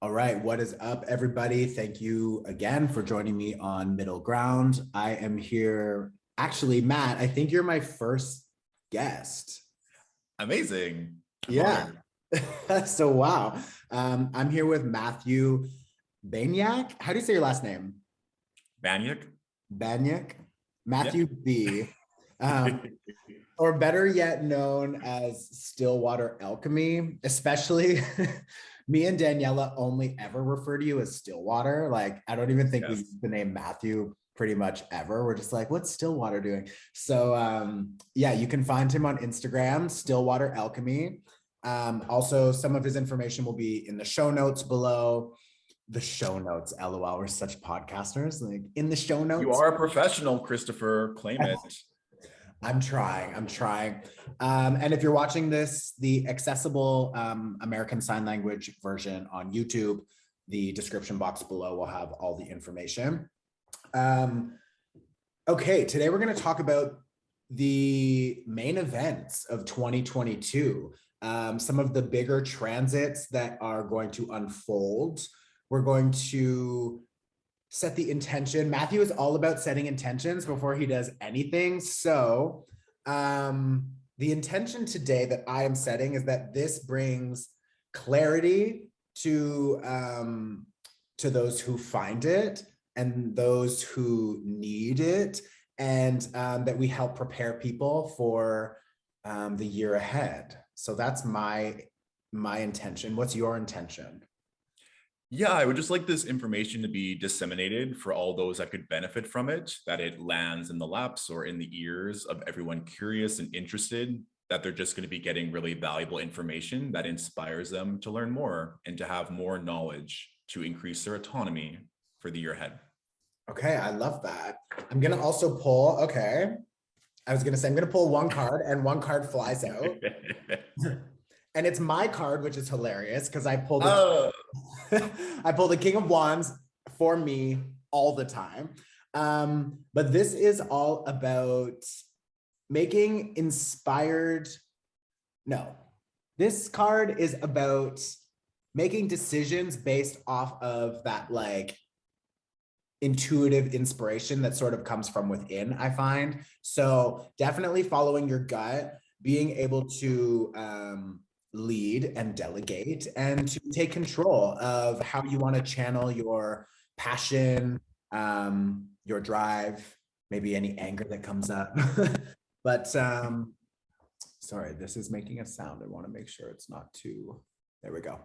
All right, what is up, everybody? Thank you again for joining me on Middle Ground. I am here. Actually, Matt, I think you're my first guest. Amazing. I'm Yeah. honored. So, wow. I'm here with Matthew Baniak. How do you say your last name? Baniak? Baniak? Yeah. Matthew B. Um, or better yet known as Stillwater Alchemy, especially me and Daniela only ever refer to you as Stillwater. Like, I don't even think we use Yes. the name Matthew pretty much ever. We're just like, what's Stillwater doing? So, yeah, you can find him on Instagram, Stillwater Alchemy. Also, some of his information will be in the show notes below. The show notes, lol. We're such podcasters. Like in the show You notes. are a professional, Christopher. Claim it. I'm trying. I'm trying. And if you're watching this, the accessible American Sign Language version on YouTube, the description box below will have all the information. Okay, today we're going to talk about the main events of 2022, some of the bigger transits that are going to unfold. We're going to set the intention. Matthew is all about setting intentions before he does anything. So, the intention today that I am setting is that this brings clarity to those who find it and those who need it, and that we help prepare people for the year ahead. So that's my intention. What's your intention? Yeah, I would just like this information to be disseminated for all those that could benefit from it, that it lands in the laps or in the ears of everyone curious and interested, that they're just going to be getting really valuable information that inspires them to learn more and to have more knowledge to increase their autonomy for the year ahead. Okay, I love that. I'm gonna also pull, okay. I was gonna say I'm gonna pull one card and one card flies out. And it's my card, which is hilarious because I pulled Oh, I pull the King of Wands for me all the time. But this is all about making inspired. No, this card is about making decisions based off of that like intuitive inspiration that sort of comes from within, I find. So definitely following your gut, being able to lead and delegate and to take control of how you want to channel your passion, your drive, maybe any anger that comes up. But sorry, this is making a sound. I want to make sure it's not too, there we go.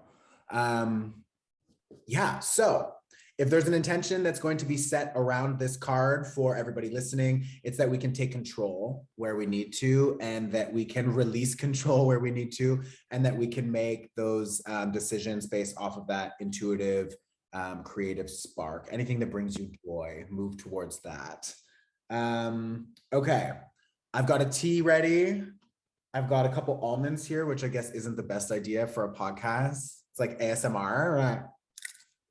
Yeah, so if there's an intention that's going to be set around this card for everybody listening, it's that we can take control where we need to, and that we can release control where we need to, and that we can make those decisions based off of that intuitive, creative spark. Anything that brings you joy, move towards that. Okay, I've got a tea ready. I've got a couple almonds here, which I guess isn't the best idea for a podcast. It's like ASMR, right?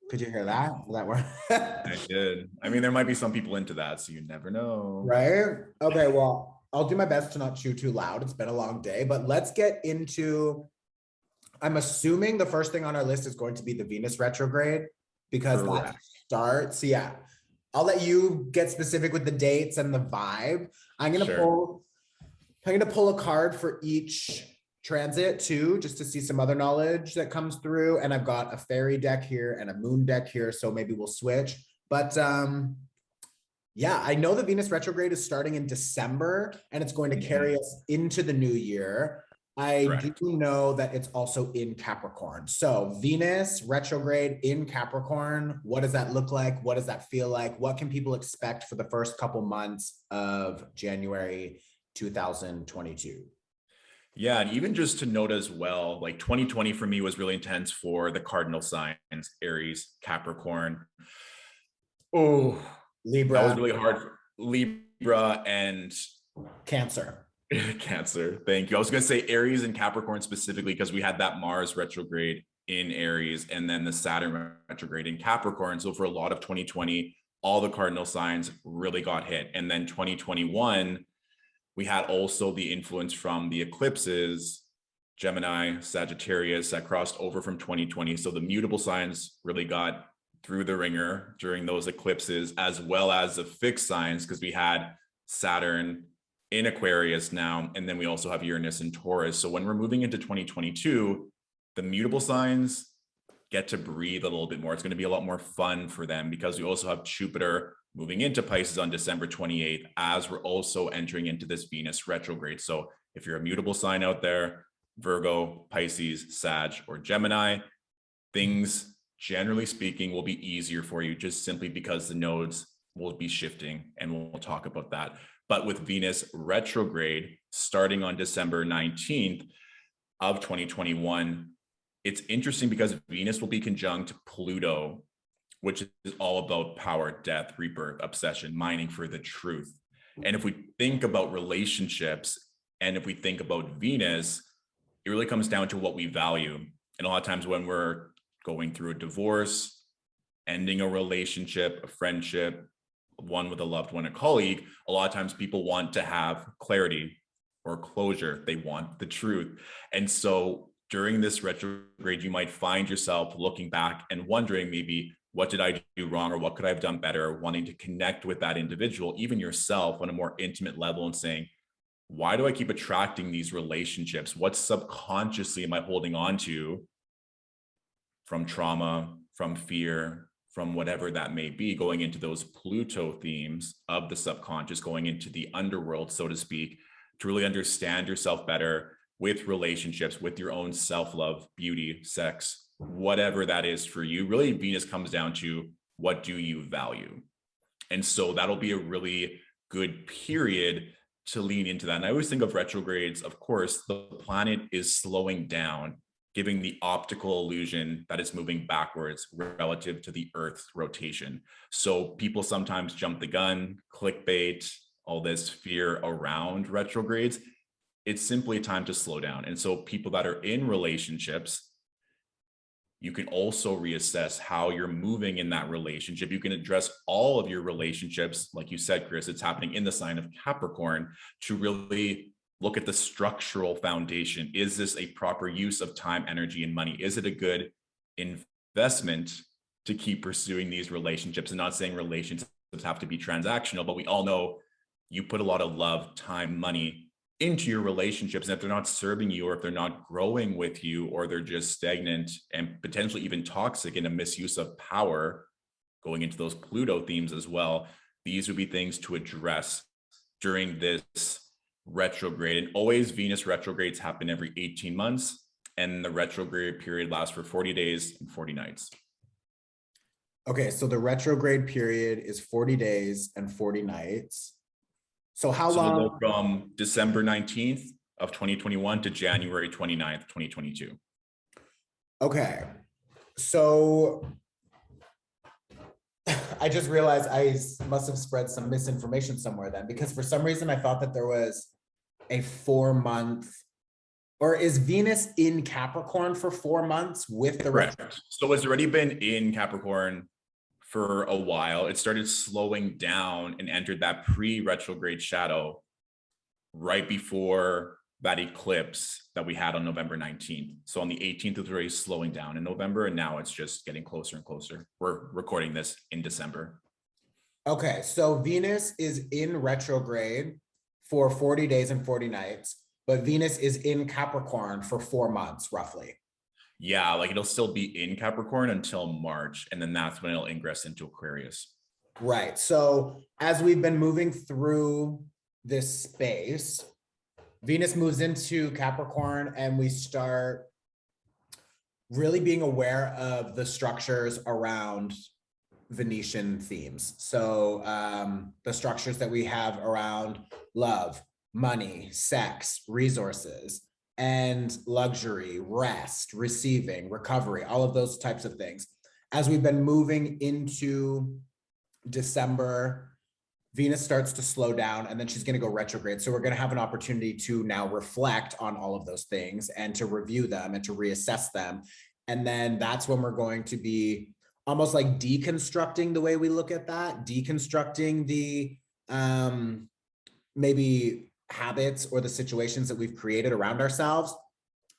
Could you hear that? Will that work? I did. I mean, there might be some people into that, so you never know. Right? Okay, well, I'll do my best to not chew too loud. It's been a long day, but let's get into. I'm assuming the first thing on our list is going to be the Venus retrograde because that Correct. starts. Yeah, I'll let you get specific with the dates and the vibe. I'm gonna Sure. pull. I'm gonna pull a card for each transit too, just to see some other knowledge that comes through. And I've got a fairy deck here and a moon deck here, so maybe we'll switch. But yeah, I know the Venus retrograde is starting in December and it's going to carry us into the new year. I do Correct. know that it's also in Capricorn. So Venus retrograde in Capricorn, what does that look like? What does that feel like? What can people expect for the first couple months of January 2022? Yeah, and even just to note as well, like 2020 for me was really intense for the cardinal signs, Aries, Capricorn. Oh, that was Libra, really hard for Libra and Cancer. Cancer. Thank you. I was going to say Aries and Capricorn specifically because we had that Mars retrograde in Aries and then the Saturn retrograde in Capricorn. So for a lot of 2020, all the cardinal signs really got hit. And then 2021, we had also the influence from the eclipses Gemini, Sagittarius that crossed over from 2020. So the mutable signs really got through the ringer during those eclipses, as well as the fixed signs, because we had Saturn in Aquarius now, and then we also have Uranus in Taurus. So when we're moving into 2022, the mutable signs get to breathe a little bit more. It's going to be a lot more fun for them because we also have Jupiter moving into Pisces on December 28th, as we're also entering into this Venus retrograde. So if you're a mutable sign out there, Virgo, Pisces, Sag, or Gemini, things generally speaking will be easier for you just simply because the nodes will be shifting, and we'll talk about that. But with Venus retrograde starting on December 19th of 2021, it's interesting because Venus will be conjunct Pluto, which is all about power, death, rebirth, obsession, mining for the truth. And if we think about relationships, and if we think about Venus, it really comes down to what we value. And a lot of times when we're going through a divorce, ending a relationship, a friendship, one with a loved one, a colleague, a lot of times people want to have clarity or closure. They want the truth. And so during this retrograde, you might find yourself looking back and wondering maybe, what did I do wrong, or what could I have done better, wanting to connect with that individual, even yourself on a more intimate level, and saying, why do I keep attracting these relationships? What subconsciously am I holding on to from trauma, from fear, from whatever that may be, going into those Pluto themes of the subconscious, going into the underworld, so to speak, to really understand yourself better with relationships, with your own self-love, beauty, sex, whatever that is for you. Really, Venus comes down to, what do you value? And so that'll be a really good period to lean into that. And I always think of retrogrades, of course, the planet is slowing down, giving the optical illusion that it's moving backwards relative to the Earth's rotation. So people sometimes jump the gun, clickbait, all this fear around retrogrades. It's simply time to slow down. And so people that are in relationships, you can also reassess how you're moving in that relationship. You can address all of your relationships. Like you said, Chris, it's happening in the sign of Capricorn, to really look at the structural foundation. Is this a proper use of time, energy, and money? Is it a good investment to keep pursuing these relationships? And not saying relationships have to be transactional, but we all know you put a lot of love, time, money into your relationships. And if they're not serving you, or if they're not growing with you, or they're just stagnant and potentially even toxic in a misuse of power, going into those Pluto themes as well, these would be things to address during this retrograde. And always Venus retrogrades happen every 18 months. And the retrograde period lasts for 40 days and 40 nights. Okay, so the retrograde period is 40 days and 40 nights. So how long? We'll go from December 19th of 2021 to January 29th, 2022. Okay, so I just realized I must have spread some misinformation somewhere then, because for some reason I thought that there was a 4-month, or is Venus in Capricorn for 4 months with the Correct. So it's already been in Capricorn for a while. It started slowing down and entered that pre-retrograde shadow right before that eclipse that we had on November 19th. So on the 18th, it was already slowing down in November, and now it's just getting closer and closer. We're recording this in December. Okay, so Venus is in retrograde for 40 days and 40 nights, but Venus is in Capricorn for 4 months, roughly. Yeah, like it'll still be in Capricorn until March, and then that's when it'll ingress into Aquarius. Right. So as we've been moving through this space, Venus moves into Capricorn, and we start really being aware of the structures around Venetian themes. So the structures that we have around love, money, sex, resources, and luxury, rest, receiving, recovery, all of those types of things. As we've been moving into December, Venus starts to slow down, and then she's going to go retrograde. So we're going to have an opportunity to now reflect on all of those things and to review them and to reassess them. And then that's when we're going to be almost like deconstructing the way we look at that, deconstructing the maybe habits or the situations that we've created around ourselves,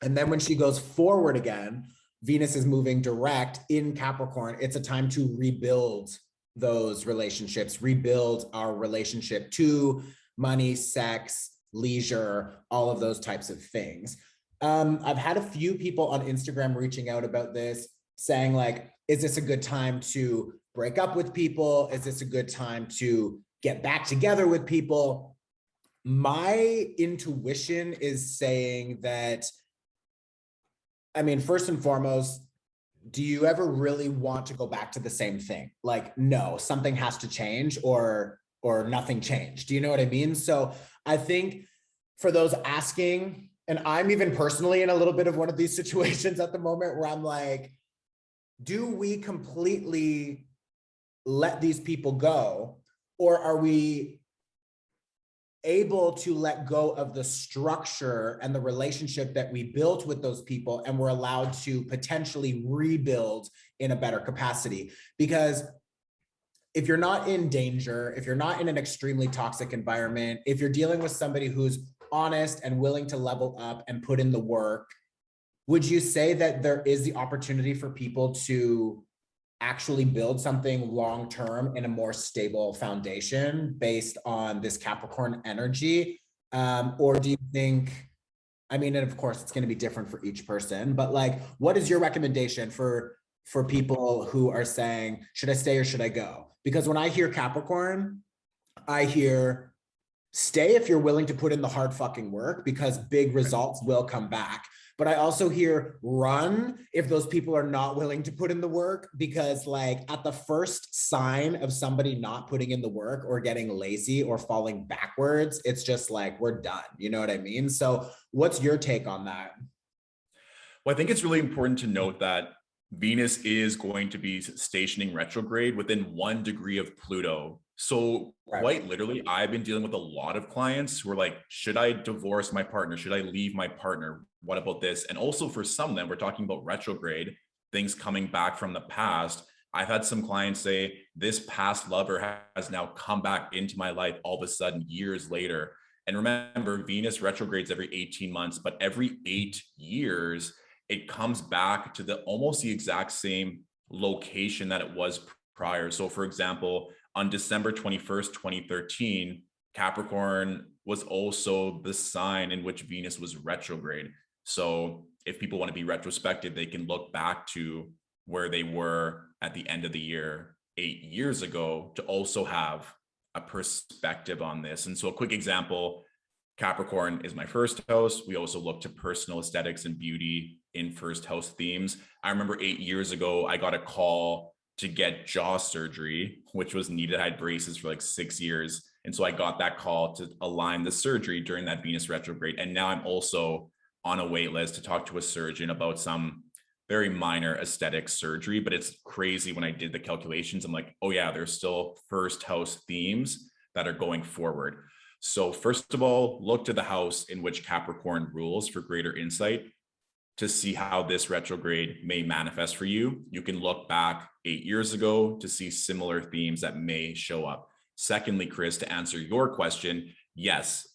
And then when she goes forward again, Venus is moving direct in Capricorn. It's a time to rebuild those relationships, rebuild our relationship to money, sex, leisure, all of those types of things. I've had a few people on Instagram reaching out about this, saying like, is this a good time to break up with people? Is this a good time to get back together with people? My intuition is saying that, I mean, first and foremost, do you ever really want to go back to the same thing? Like, no, something has to change, or nothing changed. Do you know what I mean? So I think for those asking, and I'm even personally in a little bit of one of these situations at the moment where I'm like, do we completely let these people go, or are we able to let go of the structure and the relationship that we built with those people, and we're allowed to potentially rebuild in a better capacity? Because if you're not in danger, if you're not in an extremely toxic environment, if you're dealing with somebody who's honest and willing to level up and put in the work, would you say that there is the opportunity for people to actually build something long-term in a more stable foundation based on this Capricorn energy? Or do you think, I mean, and of course it's going to be different for each person, but like, what is your recommendation for people who are saying, should I stay or should I go? Because when I hear Capricorn, I hear stay if you're willing to put in the hard fucking work, because big results will come back. But I also hear run if those people are not willing to put in the work, because like at the first sign of somebody not putting in the work or getting lazy or falling backwards, it's just like, we're done. You know what I mean? So what's your take on that? Well, I think it's really important to note that Venus is going to be stationing retrograde within 1 degree of Pluto. So quite literally, I've been dealing with a lot of clients who are like, should I divorce my partner? Should I leave my partner? What about this? And also for some of them, we're talking about retrograde, things coming back from the past. I've had some clients say, this past lover has now come back into my life all of a sudden years later. And remember, Venus retrogrades every 18 months, but every 8 years, it comes back to almost the exact same location that it was prior. So for example, on December 21st, 2013, Capricorn was also the sign in which Venus was retrograde. So if people want to be retrospective, they can look back to where they were at the end of the year 8 years ago to also have a perspective on this. And so a quick example, Capricorn is my first house. We also look to personal aesthetics and beauty in first house themes. I remember 8 years ago, I got a call to get jaw surgery, which was needed. I had braces for like 6 years. And so I got that call to align the surgery during that Venus retrograde. And now I'm also on a wait list to talk to a surgeon about some very minor aesthetic surgery. But it's crazy when I did the calculations. I'm like, oh yeah, there's still first house themes that are going forward. So first of all, look to the house in which Capricorn rules for greater insight to see how this retrograde may manifest for you. You can look back 8 years ago to see similar themes that may show up. Secondly, Chris, to answer your question, yes,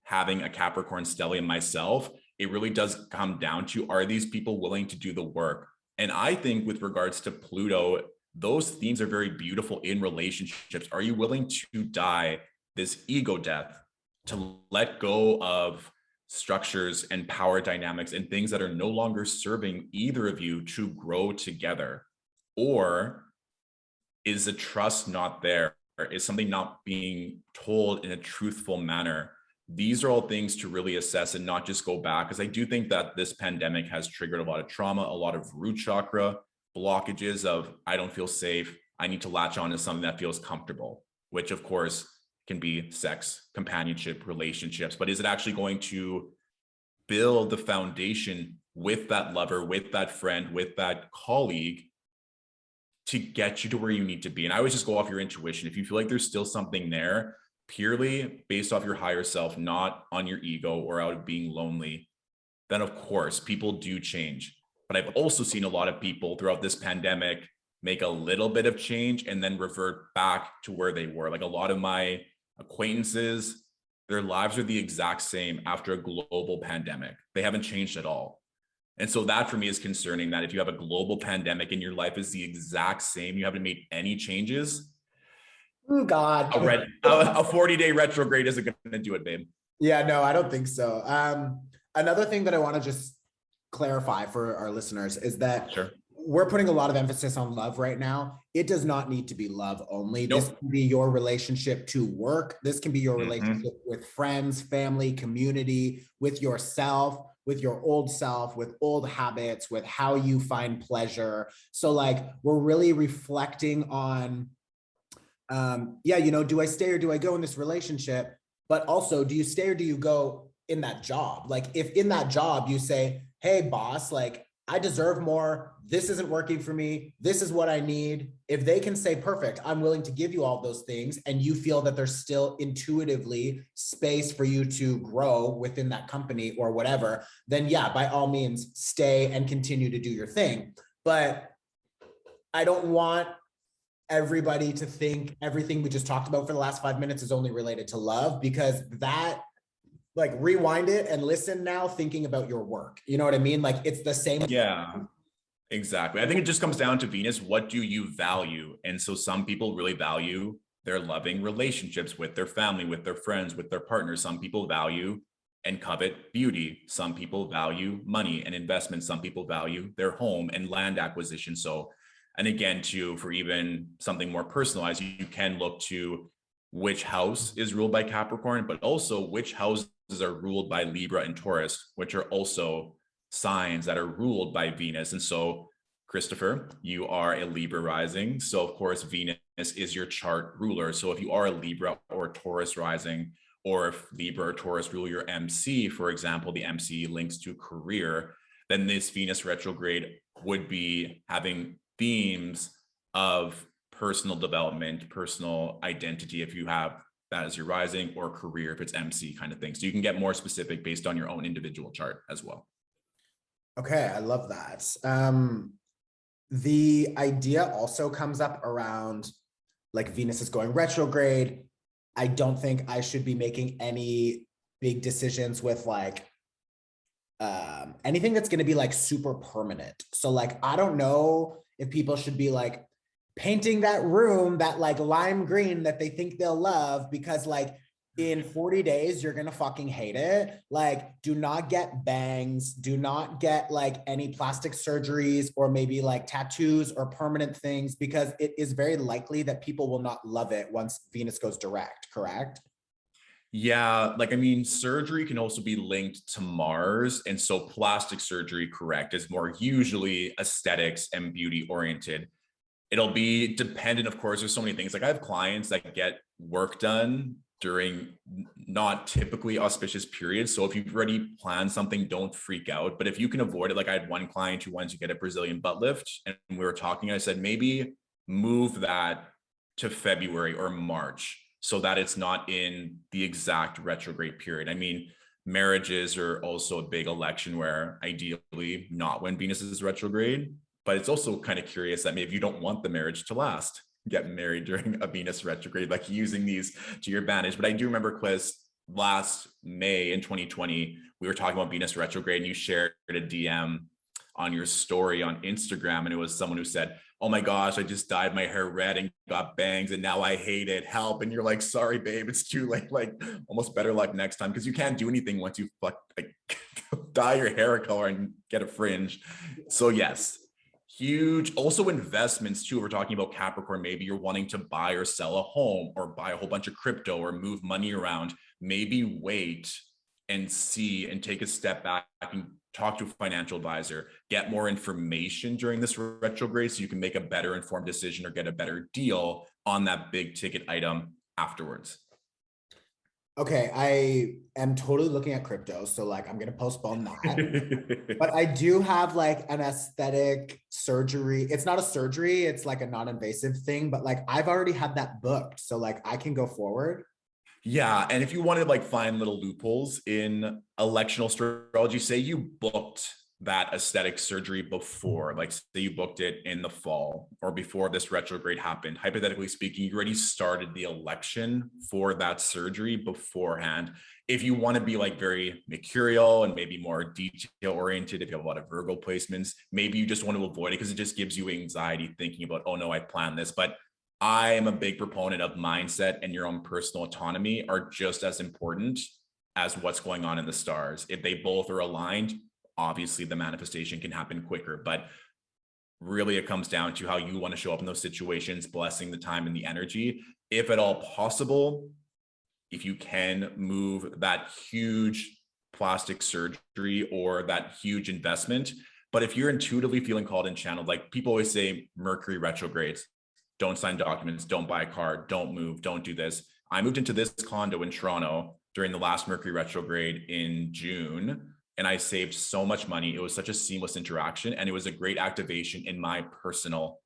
having a Capricorn stellium myself, it really does come down to, are these people willing to do the work? And I think with regards to Pluto, those themes are very beautiful in relationships. Are you willing to die this ego death, to let go of structures and power dynamics and things that are no longer serving either of you to grow together? Or is the trust not there? Is something not being told in a truthful manner? These are all things to really assess and not just go back, because I do think that this pandemic has triggered a lot of trauma, a lot of root chakra blockages of, I don't feel safe, I need to latch on to something that feels comfortable, which of course can be sex, companionship, relationships. But is it actually going to build the foundation with that lover, with that friend, with that colleague to get you to where you need to be? And I always just go off your intuition. If you feel like there's still something there, purely based off your higher self, not on your ego or out of being lonely, then of course people do change. But I've also seen a lot of people throughout this pandemic make a little bit of change and then revert back to where they were. Like a lot of my acquaintances, their lives are the exact same after a global pandemic. They haven't changed at all. And so that for me is concerning, that if you have a global pandemic and your life is the exact same, you haven't made any changes, Oh God. a 40-day retrograde isn't going to do it, babe. Yeah, no, I don't think so. Another thing that I want to just clarify for our listeners is that Sure. we're putting a lot of emphasis on love right now. It does not need to be love only. Nope. This can be your relationship to work. This can be your relationship with friends, family, community, with yourself, with your old self, with old habits, with how you find pleasure. So like, we're really reflecting on, yeah, you know, do I stay or do I go in this relationship? But also, do you stay or do you go in that job? Like if in that job you say, hey boss, like I deserve more. This isn't working for me. This is what I need. If they can say, perfect, I'm willing to give you all those things, and you feel that there's still intuitively space for you to grow within that company or whatever, then yeah, by all means, stay and continue to do your thing. But I don't want everybody to think everything we just talked about for the last 5 minutes is only related to love, because that, like, rewind it and listen now thinking about your work. You know what I mean? Like it's the same. Yeah, exactly. I think it just comes down to Venus. What do you value? And so some people really value their loving relationships with their family, with their friends, with their partners. Some people value and covet beauty. Some people value money and investment. Some people value their home and land acquisition. So, and again, too, for even something more personalized, you can look to which house is ruled by Capricorn, but also which houses are ruled by Libra and Taurus, which are also signs that are ruled by Venus. And so, Christopher, you are a Libra rising. So of course, Venus is your chart ruler. So if you are a Libra or Taurus rising, or if Libra or Taurus rule your MC, for example, the MC links to career, then this Venus retrograde would be having themes of personal development, personal identity, if you have that as your rising, or career if it's MC kind of thing. So you can get more specific based on your own individual chart as well. Okay, I love that. The idea also comes up around like Venus is going retrograde. I don't think I should be making any big decisions with like anything that's going to be like super permanent. So like, I don't know if people should be like painting that room that like lime green that they think they'll love, because like in 40 days, you're going to fucking hate it. Like, do not get bangs, do not get like any plastic surgeries or maybe like tattoos or permanent things, because it is very likely that people will not love it once Venus goes direct, correct? Yeah, like, I mean, surgery can also be linked to Mars. And so plastic surgery, correct, is more usually aesthetics and beauty oriented. It'll be dependent, of course, there's so many things. Like I have clients that get work done during not typically auspicious periods. So if you've already planned something, don't freak out. But if you can avoid it, like I had one client who wanted to get a Brazilian butt lift, and we were talking, I said, maybe move that to February or March so that it's not in the exact retrograde period. I mean, marriages are also a big election where ideally not when Venus is retrograde, but it's also kind of curious that maybe you don't want the marriage to last, get married during a Venus retrograde, like using these to your advantage. But I do remember, Quiz, last May in 2020, we were talking about Venus retrograde and you shared a DM on your story on Instagram. And it was someone who said, oh my gosh, I just dyed my hair red and got bangs and now I hate it, help. And you're like, sorry, babe, it's too late. Like almost better luck next time, because you can't do anything once you like dye your hair a color and get a fringe. So yes, huge. Also investments too. We're talking about Capricorn. Maybe you're wanting to buy or sell a home or buy a whole bunch of crypto or move money around. Maybe wait and see and take a step back and talk to a financial advisor, get more information during this retrograde so you can make a better informed decision or get a better deal on that big ticket item afterwards. Okay, I am totally looking at crypto, so like I'm gonna postpone that. But I do have like an aesthetic surgery. It's not a surgery, it's like a non-invasive thing, but like I've already had that booked, so like I can go forward. Yeah, and if you want to like find little loopholes in electional astrology, say you booked that aesthetic surgery before, like say you booked it in the fall or before this retrograde happened, hypothetically speaking, you already started the election for that surgery beforehand. If you want to be like very mercurial and maybe more detail oriented, if you have a lot of Virgo placements, maybe you just want to avoid it because it just gives you anxiety thinking about, oh no, I planned this. But I am a big proponent of mindset, and your own personal autonomy are just as important as what's going on in the stars. If they both are aligned, obviously the manifestation can happen quicker, but really it comes down to how you want to show up in those situations, blessing the time and the energy. If at all possible, if you can move that huge plastic surgery or that huge investment. But if you're intuitively feeling called and channeled, like people always say, Mercury retrogrades, don't sign documents, don't buy a car, don't move, don't do this. I moved into this condo in Toronto during the last Mercury retrograde in June, and I saved so much money. It was such a seamless interaction, and it was a great activation in my personal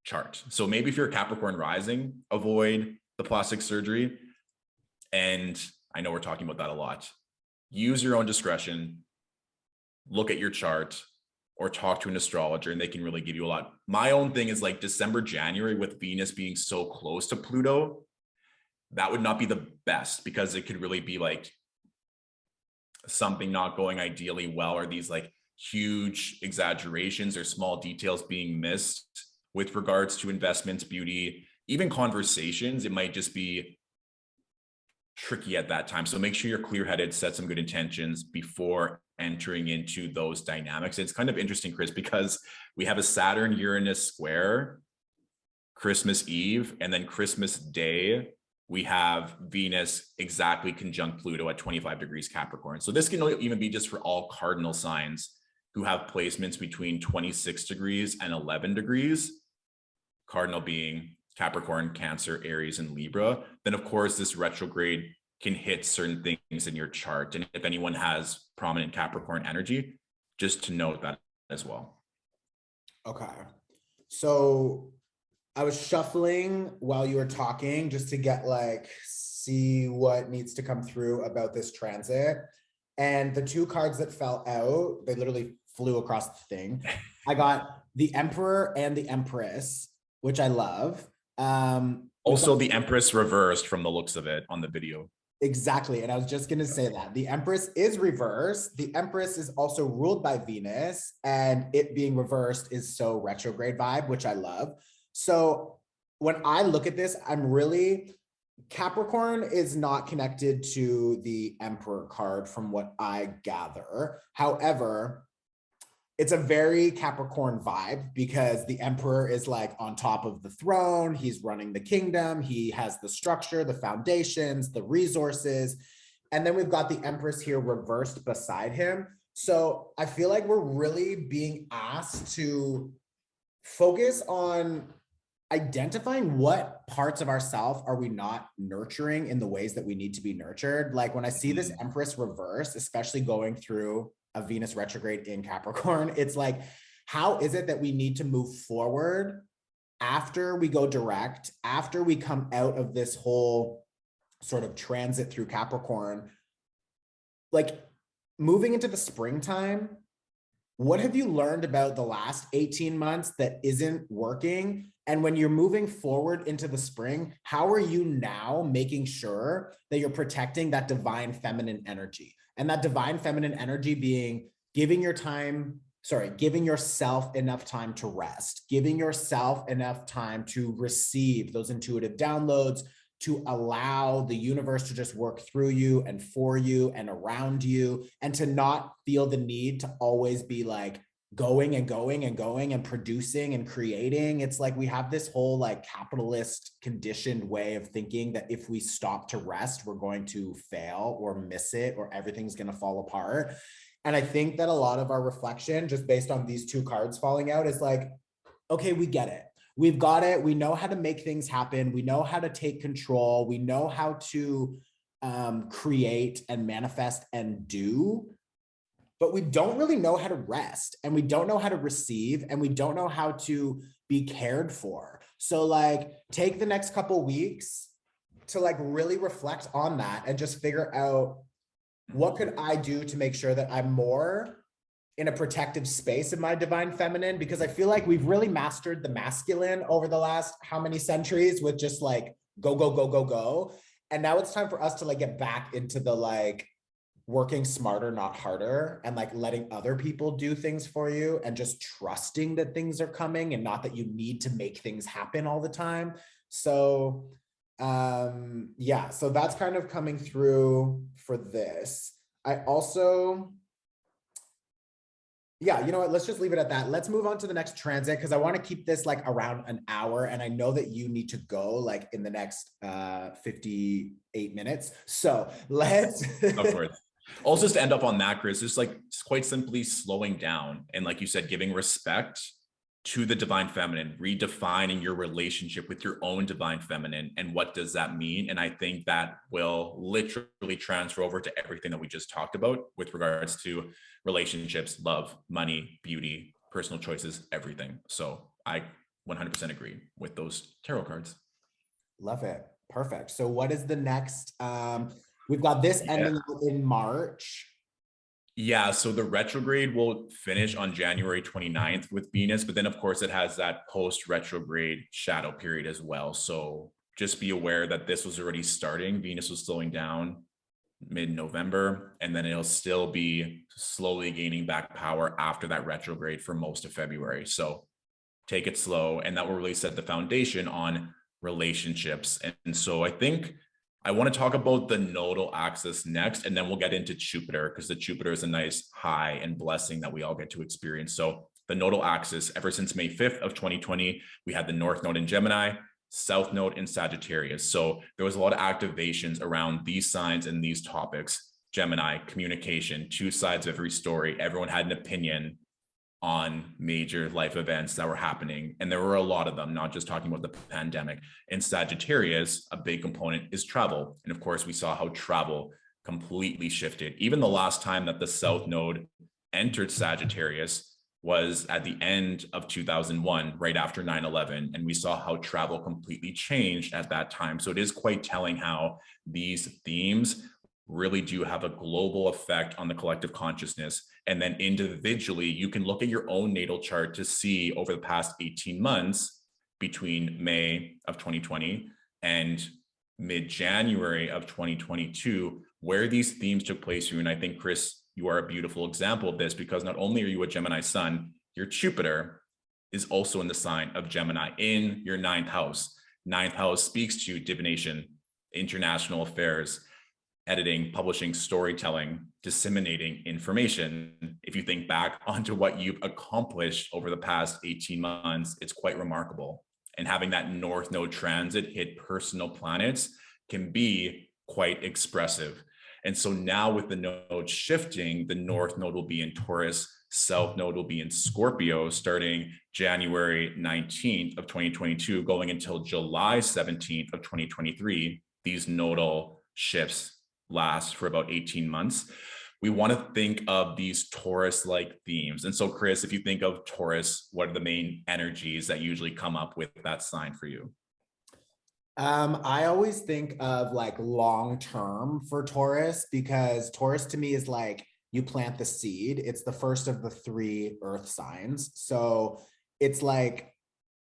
chart. So maybe if you're a Capricorn rising, avoid the plastic surgery. And I know we're talking about that a lot. Use your own discretion, look at your chart, or talk to an astrologer, and they can really give you a lot. My own thing is like December, January, with Venus being so close to Pluto, that would not be the best, because it could really be like something not going ideally well, or these like huge exaggerations or small details being missed with regards to investments, beauty, even conversations. It might just be tricky at that time. So make sure you're clear-headed, set some good intentions before entering into those dynamics. It's kind of interesting, Chris, because we have a Saturn Uranus square Christmas Eve, and then Christmas Day we have Venus exactly conjunct Pluto at 25 degrees Capricorn. So this can even be just for all cardinal signs who have placements between 26 degrees and 11 degrees, cardinal being Capricorn, Cancer, Aries, and Libra. Then of course this retrograde can hit certain things in your chart. And if anyone has prominent Capricorn energy, just to note that as well. Okay. So I was shuffling while you were talking just to get see what needs to come through about this transit. And the two cards that fell out, they literally flew across the thing. I got the Emperor and the Empress, which I love. Also the Empress reversed from the looks of it on the video. Exactly. And I was just going to say that the Empress is reversed. The Empress is also ruled by Venus, and it being reversed is so retrograde vibe, which I love. So when I look at this, Capricorn is not connected to the Emperor card from what I gather. However, it's a very Capricorn vibe because the Emperor is on top of the throne. He's running the kingdom. He has the structure, the foundations, the resources. And then we've got the Empress here reversed beside him. So I feel like we're really being asked to focus on identifying what parts of ourselves are we not nurturing in the ways that we need to be nurtured. Like when I see this Empress reverse, especially going through a Venus retrograde in Capricorn, it's like, how is it that we need to move forward after we go direct, after we come out of this whole sort of transit through Capricorn, moving into the springtime? What have you learned about the last 18 months that isn't working? And when you're moving forward into the spring, how are you now making sure that you're protecting that divine feminine energy? And that divine feminine energy being giving yourself enough time to rest, giving yourself enough time to receive those intuitive downloads, to allow the universe to just work through you and for you and around you, and to not feel the need to always be going and going and going and producing and creating. It's like we have this whole capitalist conditioned way of thinking that if we stop to rest, we're going to fail or miss it, or everything's going to fall apart. And I think that a lot of our reflection, just based on these two cards falling out, is okay, we get it. We've got it. We know how to make things happen. We know how to take control. We know how to create and manifest and do, but we don't really know how to rest, and we don't know how to receive, and we don't know how to be cared for. So take the next couple weeks to really reflect on that and just figure out, what could I do to make sure that I'm more in a protective space in my divine feminine, because I feel like we've really mastered the masculine over the last how many centuries with just like go, go, go, go, go. And now it's time for us to like get back into the like working smarter, not harder, and like letting other people do things for you and just trusting that things are coming and not that you need to make things happen all the time. So yeah, so that's kind of coming through for this. I also, yeah, you know what? Let's just leave it at that. Let's move on to the next transit because I want to keep this like around an hour. And I know that you need to go like in the next 58 minutes. So let's. Of course. Also, just to end up on that, Chris, just like quite simply slowing down and, like you said, giving respect to the divine feminine, redefining your relationship with your own divine feminine. And what does that mean? And I think that will literally transfer over to everything that we just talked about with regards to relationships, love, money, beauty, personal choices, everything. So I 100% agree with those tarot cards. Love it. Perfect. So what is the next? We've got this ending in March. Yeah, so the retrograde will finish on January 29th with Venus, but then of course it has that post-retrograde shadow period as well. So just be aware that this was already starting. Venus was slowing down mid-November, and then it'll still be slowly gaining back power after that retrograde for most of February. So take it slow, and that will really set the foundation on relationships. And so I think I want to talk about the nodal axis next, and then we'll get into Jupiter, because the Jupiter is a nice high and blessing that we all get to experience. So the nodal axis, ever since May 5th of 2020, we had the North Node in Gemini, South Node in Sagittarius. So there was a lot of activations around these signs and these topics. Gemini, communication, two sides of every story. Everyone had an opinion on major life events that were happening. And there were a lot of them, not just talking about the pandemic. In Sagittarius, a big component is travel. And of course, we saw how travel completely shifted. Even the last time that the South Node entered Sagittarius was at the end of 2001, right after 9/11. And we saw how travel completely changed at that time. So it is quite telling how these themes really do have a global effect on the collective consciousness. And then individually, you can look at your own natal chart to see over the past 18 months between May of 2020 and mid-January of 2022, where these themes took place for you. And I think, Chris, you are a beautiful example of this, because not only are you a Gemini sun, your Jupiter is also in the sign of Gemini in your ninth house. Ninth house speaks to divination, international affairs, editing, publishing, storytelling, disseminating information. If you think back onto what you've accomplished over the past 18 months, it's quite remarkable. And having that North Node transit hit personal planets can be quite expressive. And so now with the node shifting, the North Node will be in Taurus, South Node will be in Scorpio starting January 19th of 2022, going until July 17th of 2023. These nodal shifts last for about 18 months. We want to think of these Taurus-like themes. And so, Chris, if you think of Taurus, what are the main energies that usually come up with that sign for you? I always think of like long term for Taurus, because Taurus to me is like you plant the seed. It's the first of the three earth signs. So it's like,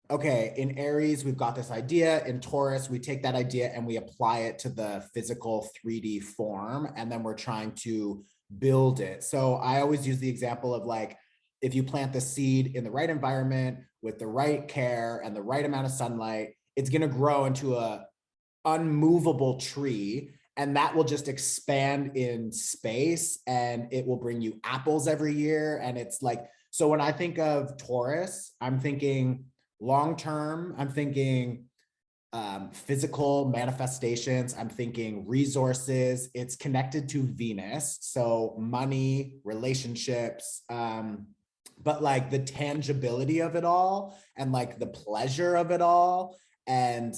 okay, in Aries, we've got this idea. In Taurus, we take that idea and we apply it to the physical 3D form, and then we're trying to build it. So I always use the example of like, if you plant the seed in the right environment with the right care and the right amount of sunlight, it's going to grow into a unmovable tree, and that will just expand in space, and it will bring you apples every year. And it's like, so when I think of Taurus, I'm thinking long term, I'm thinking physical manifestations, I'm thinking resources. It's connected to Venus, so money, relationships, but like the tangibility of it all and like the pleasure of it all. And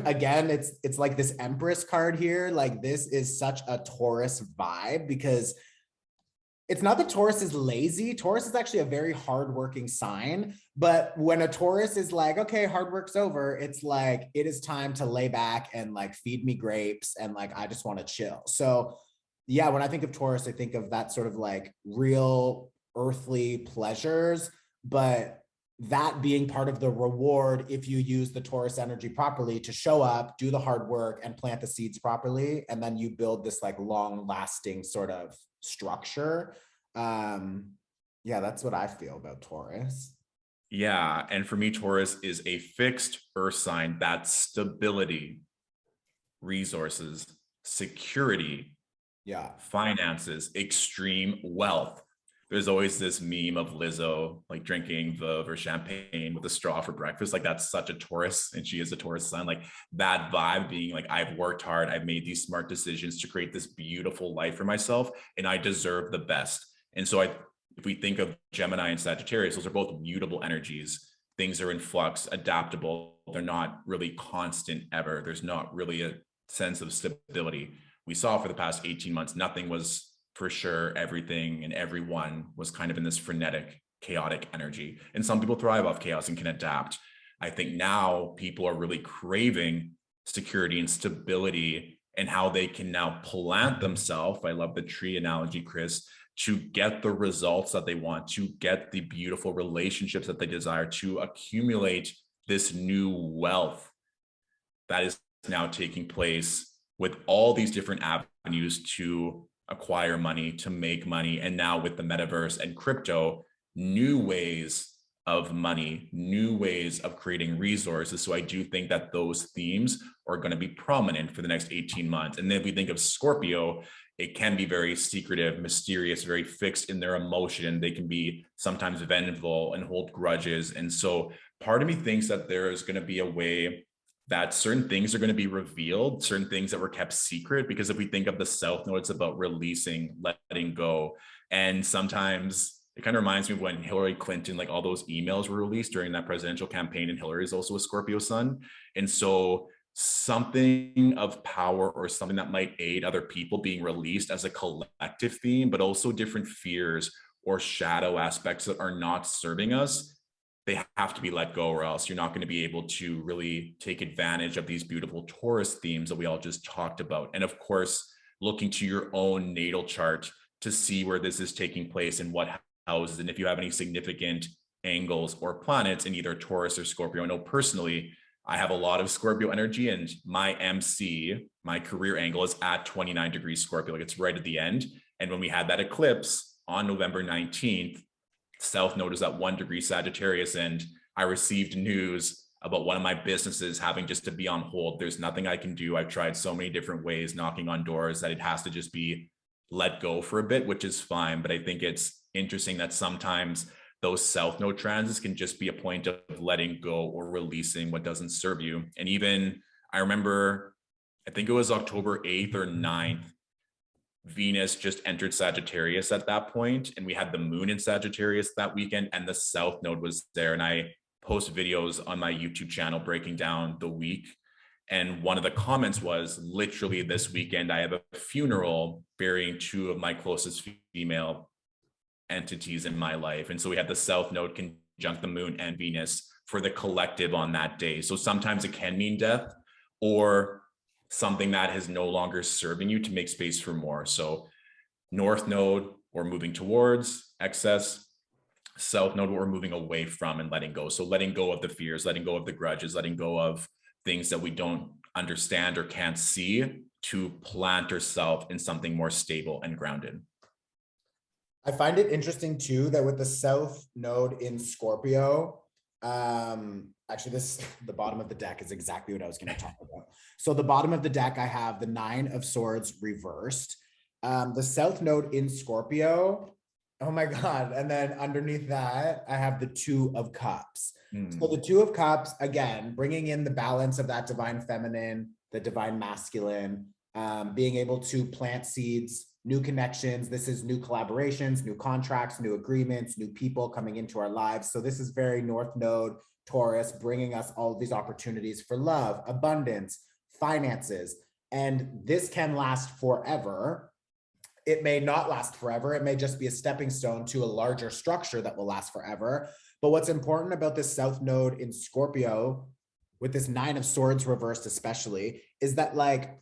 again, it's like this Empress card here. Like this is such a Taurus vibe, because it's not that Taurus is lazy. Taurus is actually a very hardworking sign. But when a Taurus is like, okay, hard work's over, it's like, it is time to lay back and like feed me grapes. And like, I just want to chill. So yeah, when I think of Taurus, I think of that sort of like real earthly pleasures, but that being part of the reward if you use the Taurus energy properly to show up, do the hard work, and plant the seeds properly, and then you build this like long lasting sort of structure. Yeah, that's what I feel about Taurus. Yeah, and for me, Taurus is a fixed earth sign. That's stability, resources, security, Yeah. finances, extreme wealth. There's always this meme of Lizzo like drinking Veuve or champagne with a straw for breakfast. Like that's such a Taurus, and she is a Taurus sun. Like that vibe being like, I've worked hard, I've made these smart decisions to create this beautiful life for myself, and I deserve the best. And so if we think of Gemini and Sagittarius, those are both mutable energies. Things are in flux, adaptable. They're not really constant ever. There's not really a sense of stability. We saw for the past 18 months, nothing was for sure. Everything and everyone was kind of in this frenetic, chaotic energy. And some people thrive off chaos and can adapt. I think now people are really craving security and stability, and how they can now plant themselves. I love the tree analogy, Chris, to get the results that they want, to get the beautiful relationships that they desire, to accumulate this new wealth that is now taking place with all these different avenues to acquire money, to make money. And now with the metaverse and crypto, new ways of money, new ways of creating resources. So I do think that those themes are going to be prominent for the next 18 months. And then if we think of Scorpio, it can be very secretive, mysterious, very fixed in their emotion. They can be sometimes vengeful and hold grudges. And so part of me thinks that there is going to be a way that certain things are going to be revealed, certain things that were kept secret, because if we think of the South Node, it's about releasing, letting go. And sometimes it kind of reminds me of when Hillary Clinton, like all those emails were released during that presidential campaign, and Hillary is also a Scorpio sun. And so something of power or something that might aid other people being released as a collective theme, but also different fears or shadow aspects that are not serving us, they have to be let go, or else you're not going to be able to really take advantage of these beautiful Taurus themes that we all just talked about. And of course, looking to your own natal chart to see where this is taking place and what houses, and if you have any significant angles or planets in either Taurus or Scorpio. I know personally, I have a lot of Scorpio energy, and my MC, my career angle, is at 29 degrees Scorpio. Like it's right at the end. And when we had that eclipse on November 19th, South Node is at 1 degree Sagittarius, and I received news about one of my businesses having just to be on hold. There's nothing I can do. I've tried so many different ways, knocking on doors, that it has to just be let go for a bit, which is fine. But I think it's interesting that sometimes those South Node transits can just be a point of letting go or releasing what doesn't serve you. And even I remember, I think it was October 8th or 9th, Venus just entered Sagittarius at that point, and we had the moon in Sagittarius that weekend, and the South Node was there. And I post videos on my YouTube channel breaking down the week. And one of the comments was, literally this weekend, I have a funeral burying two of my closest female entities in my life. And so we had the South Node conjunct the moon and Venus for the collective on that day. So sometimes it can mean death, or something that is no longer serving you, to make space for more. So North Node, we're moving towards excess. South Node, we're moving away from and letting go. So letting go of the fears, letting go of the grudges, letting go of things that we don't understand or can't see, to plant ourselves in something more stable and grounded. I find it interesting too that with the South Node in Scorpio, actually the bottom of the deck is exactly what I was going to talk about. So the bottom of the deck, I have the 9 of Swords reversed, the South Node in Scorpio. Oh my God. And then underneath that, I have the 2 of Cups. So the 2 of Cups, again, bringing in the balance of that divine feminine, the divine masculine, being able to plant seeds, new connections. This is new collaborations, new contracts, new agreements, new people coming into our lives. So this is very North Node, Taurus, bringing us all of these opportunities for love, abundance, finances. And this can last forever. It may not last forever. It may just be a stepping stone to a larger structure that will last forever. But what's important about this South Node in Scorpio, with this 9 of Swords reversed especially, is that like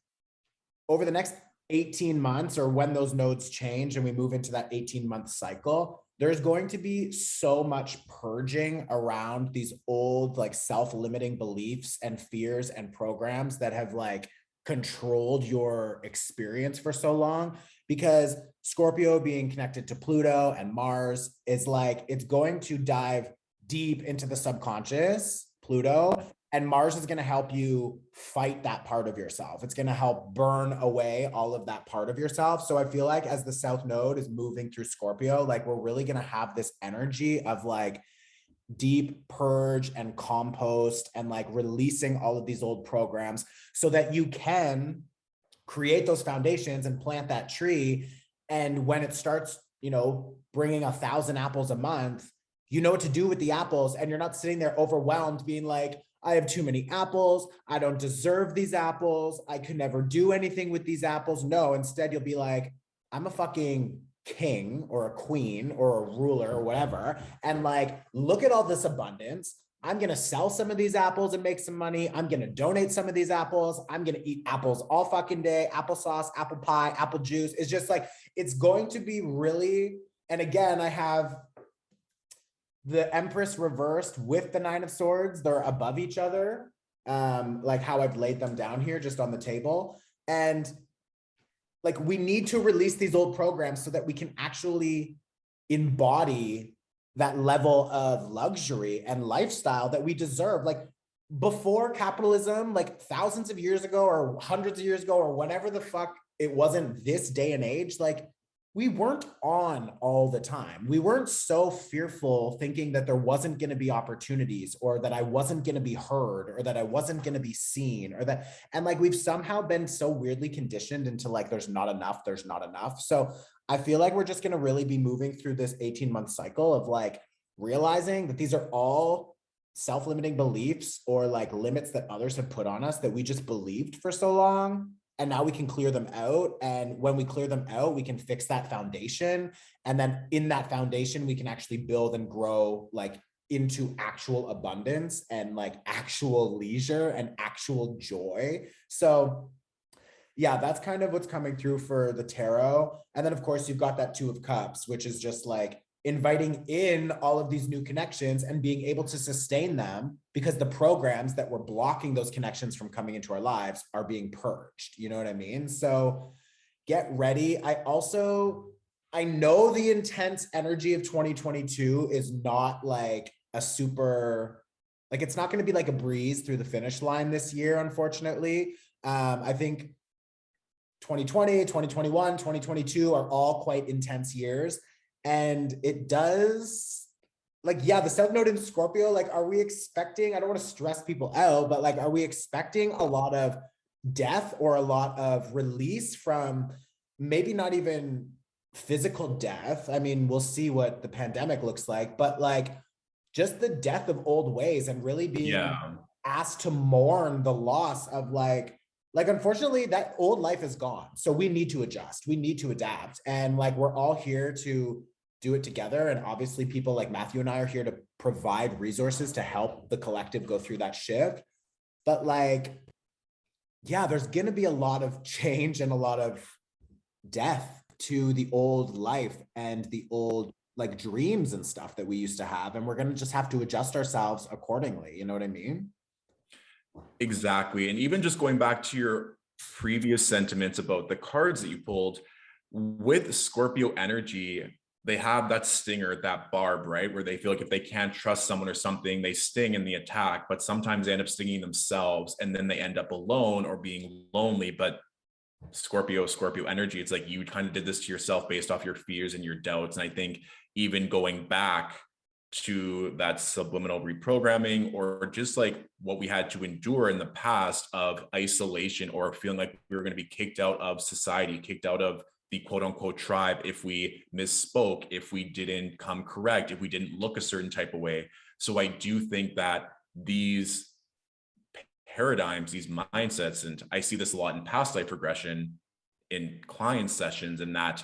over the next 18 months, or when those nodes change and we move into that 18-month cycle, there's going to be so much purging around these old like self-limiting beliefs and fears and programs that have like controlled your experience for so long, because Scorpio being connected to Pluto and Mars is like, it's going to dive deep into the subconscious, Pluto, and Mars is going to help you fight that part of yourself. It's going to help burn away all of that part of yourself. So I feel like as the South Node is moving through Scorpio, like we're really going to have this energy of like deep purge and compost and like releasing all of these old programs so that you can create those foundations and plant that tree. And when it starts, bringing 1,000 apples a month, you know what to do with the apples, and you're not sitting there overwhelmed being like, I have too many apples. I don't deserve these apples. I could never do anything with these apples. No, instead you'll be like, I'm a fucking king or a queen or a ruler or whatever. And like, look at all this abundance. I'm going to sell some of these apples and make some money. I'm going to donate some of these apples. I'm going to eat apples all fucking day. Applesauce, apple pie, apple juice. It's just like, it's going to be really, and again, I have the Empress reversed with the Nine of Swords. They're above each other, like how I've laid them down here just on the table. And like, we need to release these old programs so that we can actually embody that level of luxury and lifestyle that we deserve. Like before capitalism, like thousands of years ago or hundreds of years ago or whenever the fuck it wasn't this day and age, like we weren't on all the time. We weren't so fearful thinking that there wasn't going to be opportunities or that I wasn't going to be heard or that I wasn't going to be seen or that, and like we've somehow been so weirdly conditioned into like, there's not enough, there's not enough. So I feel like we're just going to really be moving through this 18-month cycle of like realizing that these are all self-limiting beliefs or like limits that others have put on us that we just believed for so long. And now we can clear them out. And when we clear them out, we can fix that foundation. And then in that foundation, we can actually build and grow like into actual abundance and like actual leisure and actual joy. So yeah, that's kind of what's coming through for the tarot. And then of course you've got that Two of Cups, which is just like inviting in all of these new connections and being able to sustain them because the programs that were blocking those connections from coming into our lives are being purged. You know what I mean? So get ready. I know the intense energy of 2022 is not like a super, like it's not going to be like a breeze through the finish line this year, unfortunately. I think 2020, 2021, 2022 are all quite intense years. And it does, like, yeah, the South Node in Scorpio, like, are we expecting, I don't want to stress people out, but like, are we expecting a lot of death or a lot of release from maybe not even physical death? I mean, we'll see what the pandemic looks like, but like just the death of old ways and really being asked to mourn the loss of like unfortunately that old life is gone. So we need to adjust, we need to adapt. And like, we're all here to do it together. And obviously people like Matthew and I are here to provide resources to help the collective go through that shift. But like, yeah, there's going to be a lot of change and a lot of death to the old life and the old like dreams and stuff that we used to have. And we're going to just have to adjust ourselves accordingly. You know what I mean? Exactly. And even just going back to your previous sentiments about the cards that you pulled, with Scorpio energy, they have that stinger, that barb, right? Where they feel like if they can't trust someone or something, they sting in the attack, but sometimes they end up stinging themselves and then they end up alone or being lonely. But Scorpio energy, it's like you kind of did this to yourself based off your fears and your doubts. And I think even going back to that subliminal reprogramming or just like what we had to endure in the past of isolation or feeling like we were going to be kicked out of society, kicked out of the quote unquote tribe if we misspoke, if we didn't come correct, if we didn't look a certain type of way. So I do think that these paradigms, these mindsets, and I see this a lot in past life regression in client sessions, and that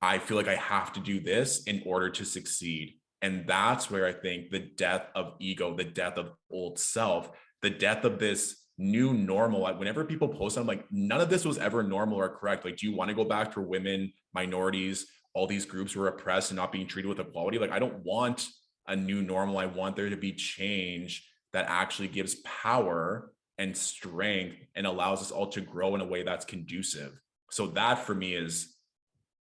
I feel like I have to do this in order to succeed. And that's where I think the death of ego, the death of old self, the death of this new normal. Whenever people post, I'm like, none of this was ever normal or correct. Like, do you want to go back to women, minorities, all these groups were oppressed and not being treated with equality. Like, I don't want a new normal. I want there to be change that actually gives power and strength and allows us all to grow in a way that's conducive. So that for me is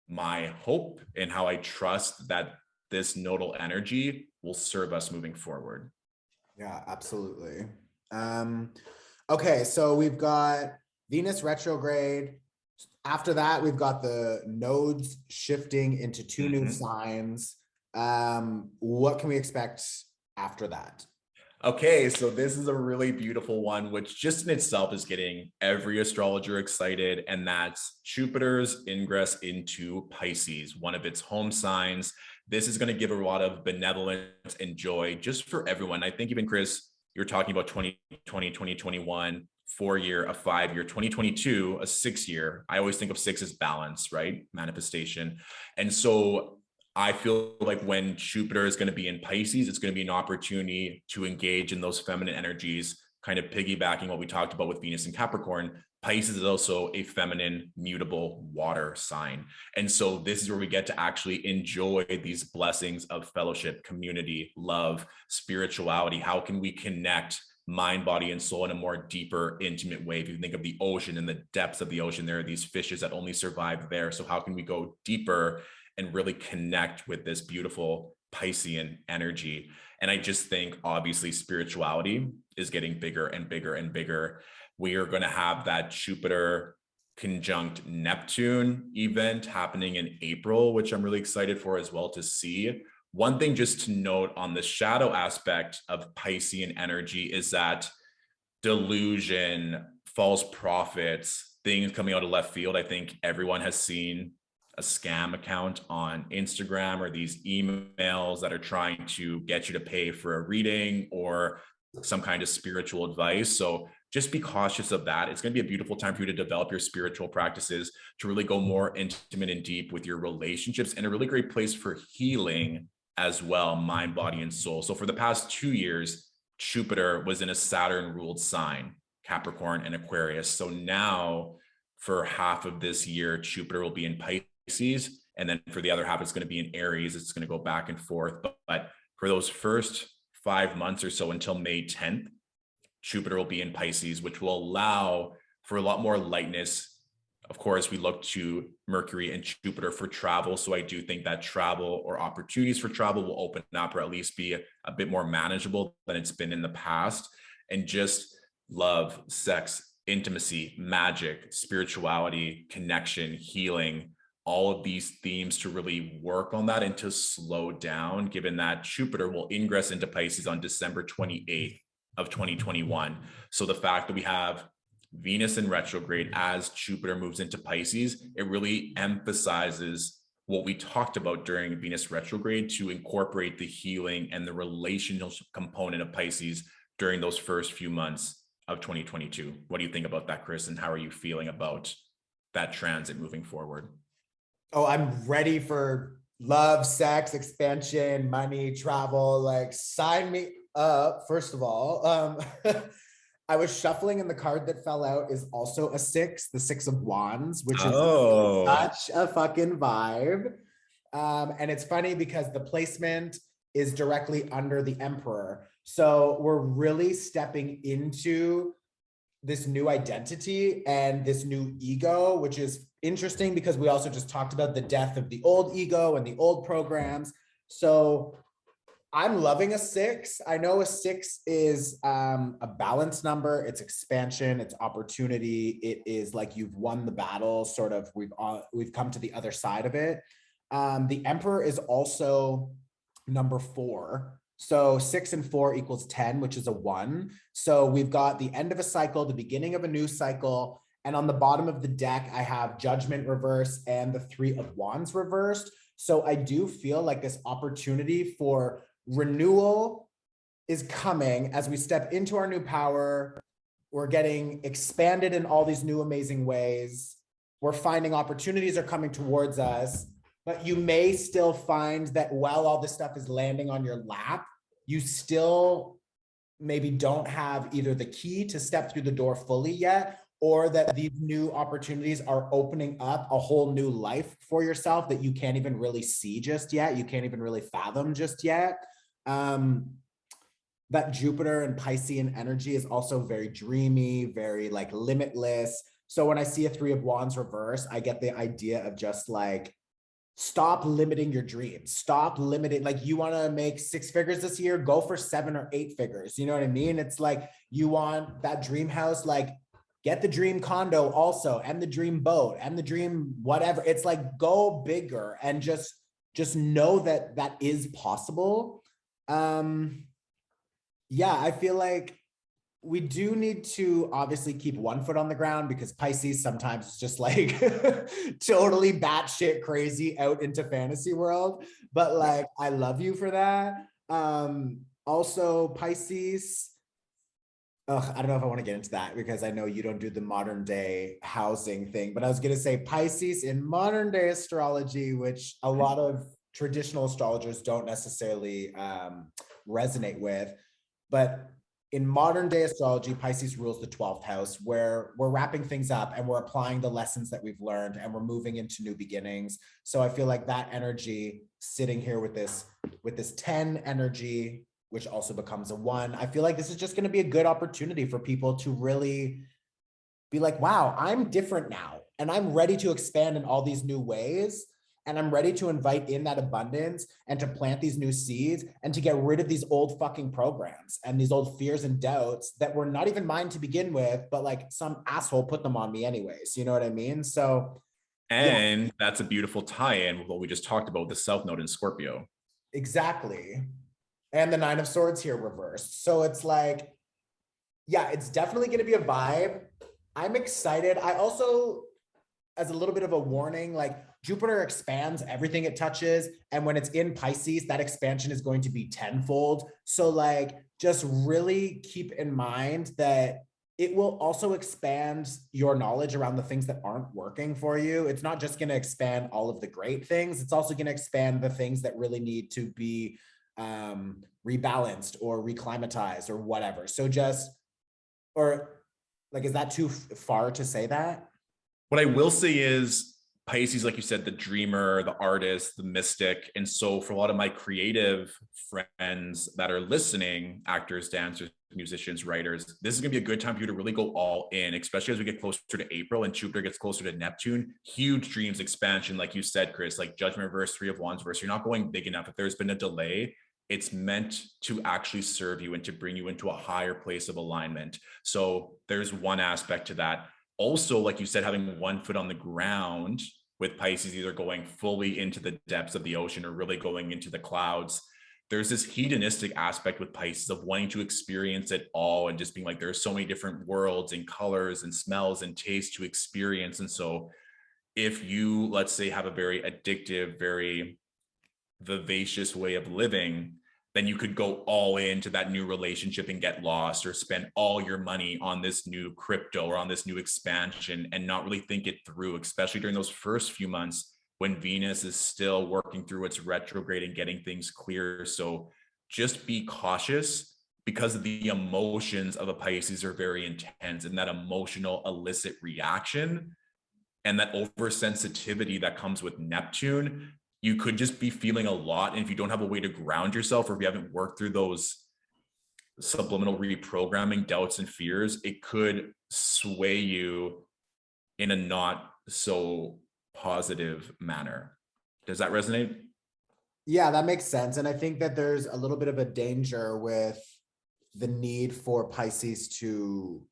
my hope and how I trust that this nodal energy will serve us moving forward. Yeah, absolutely. Okay, so we've got Venus retrograde. After that, we've got the nodes shifting into two new signs. What can we expect after that? Okay, so this is a really beautiful one, which just in itself is getting every astrologer excited, and that's Jupiter's ingress into Pisces, one of its home signs. This is going to give a lot of benevolence and joy just for everyone. I think even Chris, you're talking about 2020, 2021, 4-year, a 5-year, 2022, a 6-year. I always think of 6 as balance, right? Manifestation. And so I feel like when Jupiter is going to be in Pisces, it's going to be an opportunity to engage in those feminine energies, kind of piggybacking what we talked about with Venus and Capricorn. Pisces is also a feminine, mutable water sign. And so this is where we get to actually enjoy these blessings of fellowship, community, love, spirituality. How can we connect mind, body, and soul in a more deeper, intimate way? If you think of the ocean and the depths of the ocean, there are these fishes that only survive there. So how can we go deeper and really connect with this beautiful Piscean energy? And I just think obviously spirituality is getting bigger and bigger and bigger. We are going to have that Jupiter conjunct Neptune event happening in April, which I'm really excited for as well to see. One thing just to note on the shadow aspect of Piscean energy is that delusion, false prophets, things coming out of left field. I think everyone has seen a scam account on Instagram or these emails that are trying to get you to pay for a reading or some kind of spiritual advice. So just be cautious of that. It's going to be a beautiful time for you to develop your spiritual practices, to really go more intimate and deep with your relationships, and a really great place for healing as well, mind, body, and soul. So for the past 2 years, Jupiter was in a Saturn ruled sign, Capricorn and Aquarius. So now for half of this year, Jupiter will be in Pisces. And then for the other half, it's going to be in Aries. It's going to go back and forth. But for those first 5 months or so until May 10th, Jupiter will be in Pisces, which will allow for a lot more lightness. Of course, we look to Mercury and Jupiter for travel. So I do think that travel or opportunities for travel will open up, or at least be a bit more manageable than it's been in the past. And just love, sex, intimacy, magic, spirituality, connection, healing, all of these themes to really work on that and to slow down, given that Jupiter will ingress into Pisces on December 28th of 2021. So the fact that we have Venus in retrograde as Jupiter moves into Pisces, it really emphasizes what we talked about during Venus retrograde, to incorporate the healing and the relational component of Pisces during those first few months of 2022. What do you think about that, Chris? And how are you feeling about that transit moving forward? Oh, I'm ready for love, sex, expansion, money, travel. Like, sign me up, first of all. I was shuffling and the card that fell out is also a 6, the 6 of Wands, which is such a fucking vibe. And it's funny because the placement is directly under the Emperor. So we're really stepping into this new identity and this new ego, which is interesting because we also just talked about the death of the old ego and the old programs. So I'm loving a 6. I know a 6 is a balance number. It's expansion, it's opportunity. It is like you've won the battle, sort of. We've come to the other side of it. The Emperor is also number 4. So 6 and 4 equals 10, which is a 1. So we've got the end of a cycle, the beginning of a new cycle. And on the bottom of the deck, I have Judgment reversed and the 3 of Wands reversed. So I do feel like this opportunity for renewal is coming as we step into our new power. We're getting expanded in all these new amazing ways. We're finding opportunities are coming towards us, but you may still find that while all this stuff is landing on your lap, you still maybe don't have either the key to step through the door fully yet, or that these new opportunities are opening up a whole new life for yourself that you can't even really see just yet. You can't even really fathom just yet. That Jupiter and Piscean energy is also very dreamy, very like limitless. So when I see a 3 of Wands reverse, I get the idea of just like, stop limiting your dreams. Stop limiting, like you want to make 6 figures this year, go for 7 or 8 figures. You know what I mean? It's like, you want that dream house, like get the dream condo also, and the dream boat and the dream whatever. It's like, go bigger and just know that that is possible. Yeah, I feel like we do need to obviously keep one foot on the ground, because Pisces sometimes is just like totally batshit crazy out into fantasy world. But like, I love you for that. Also Pisces, I don't know if I want to get into that, because I know you don't do the modern day housing thing, but I was going to say Pisces in modern day astrology, which a lot of traditional astrologers don't necessarily resonate with. But in modern day astrology, Pisces rules the 12th house, where we're wrapping things up and we're applying the lessons that we've learned and we're moving into new beginnings. So I feel like that energy sitting here with this 10 energy, which also becomes a 1, I feel like this is just going to be a good opportunity for people to really be like, wow, I'm different now and I'm ready to expand in all these new ways. And I'm ready to invite in that abundance and to plant these new seeds and to get rid of these old fucking programs and these old fears and doubts that were not even mine to begin with, but like some asshole put them on me anyways. You know what I mean? So, and that's a beautiful tie-in with what we just talked about, the South Node in Scorpio. Exactly. And the 9 of Swords here reversed. So it's like, yeah, it's definitely going to be a vibe. I'm excited. I also, as a little bit of a warning, like Jupiter expands everything it touches. And when it's in Pisces, that expansion is going to be tenfold. So like, just really keep in mind that it will also expand your knowledge around the things that aren't working for you. It's not just going to expand all of the great things. It's also going to expand the things that really need to be rebalanced or reclimatized or whatever. So just, or like, is that too far to say that? What I will say is Pisces, like you said, the dreamer, the artist, the mystic. And so for a lot of my creative friends that are listening, actors, dancers, musicians, writers, this is going to be a good time for you to really go all in, especially as we get closer to April and Jupiter gets closer to Neptune. Huge dreams, expansion, like you said, Chris, like Judgment reverse, 3 of Wands reverse. You're not going big enough. If there's been a delay, it's meant to actually serve you and to bring you into a higher place of alignment. So there's one aspect to that. Also, like you said, having one foot on the ground with Pisces, either going fully into the depths of the ocean or really going into the clouds. There's this hedonistic aspect with Pisces of wanting to experience it all and just being like, there's so many different worlds and colors and smells and tastes to experience. And so if you, let's say, have a very addictive, very vivacious way of living, then you could go all into that new relationship and get lost, or spend all your money on this new crypto or on this new expansion and not really think it through, especially during those first few months when Venus is still working through its retrograde and getting things clear. So just be cautious, because the emotions of a Pisces are very intense, and that emotional illicit reaction and that oversensitivity that comes with Neptune, you could just be feeling a lot. And if you don't have a way to ground yourself, or if you haven't worked through those subliminal reprogramming doubts and fears, it could sway you in a not so positive manner. Does that resonate? Yeah, that makes sense. And I think that there's a little bit of a danger with the need for Pisces to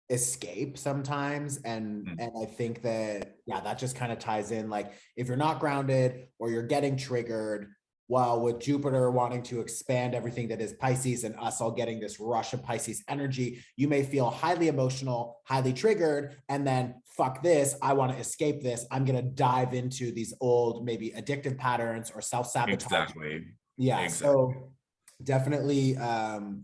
escape sometimes. And I think that, yeah, that just kind of ties in, like, if you're not grounded or you're getting triggered, while with Jupiter wanting to expand everything that is Pisces and us all getting this rush of Pisces energy, you may feel highly emotional, highly triggered, and then fuck this, I want to escape this. I'm going to dive into these old, maybe addictive patterns or self-sabotage. Exactly. Yeah. Exactly. So definitely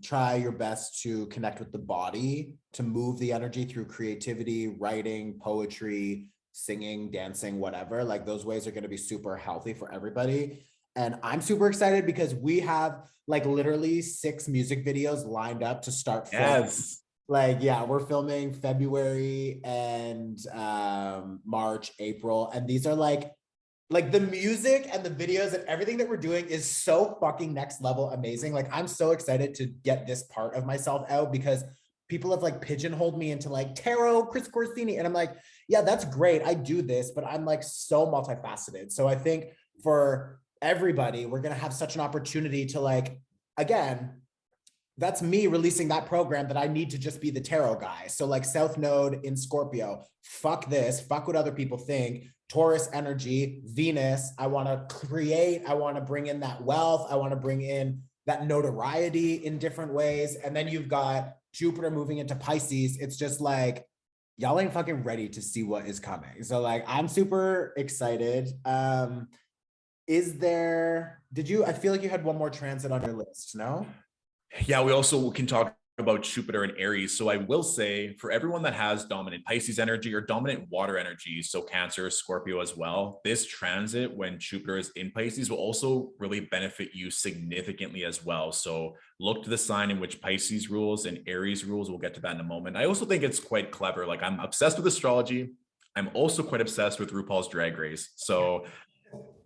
try your best to connect with the body, to move the energy through creativity, writing, poetry, singing, dancing, whatever. Like, those ways are going to be super healthy for everybody. And I'm super excited because we have like literally 6 music videos lined up to start filming. Yes. Like, yeah, we're filming February and March, April, and these are like the music and the videos and everything that we're doing is so fucking next level amazing. Like, I'm so excited to get this part of myself out because people have like pigeonholed me into like tarot, Chris Corsini, and I'm like, yeah, that's great. I do this, but I'm like so multifaceted. So I think for everybody, we're gonna have such an opportunity to like, again, that's me releasing that program that I need to just be the tarot guy. So like South Node in Scorpio, fuck this, fuck what other people think. Taurus energy, Venus, I want to create, I want to bring in that wealth, I want to bring in that notoriety in different ways. And then you've got Jupiter moving into Pisces. It's just like, y'all ain't fucking ready to see what is coming. So like, I'm super excited. I feel like you had one more transit on your list, no? Yeah, we also can talk about Jupiter and Aries. So I will say for everyone that has dominant Pisces energy or dominant water energy, so Cancer, Scorpio as well, this transit when Jupiter is in Pisces will also really benefit you significantly as well. So look to the sign in which Pisces rules and Aries rules. We'll get to that in a moment. I also think it's quite clever. Like, I'm obsessed with astrology. I'm also quite obsessed with RuPaul's Drag Race. So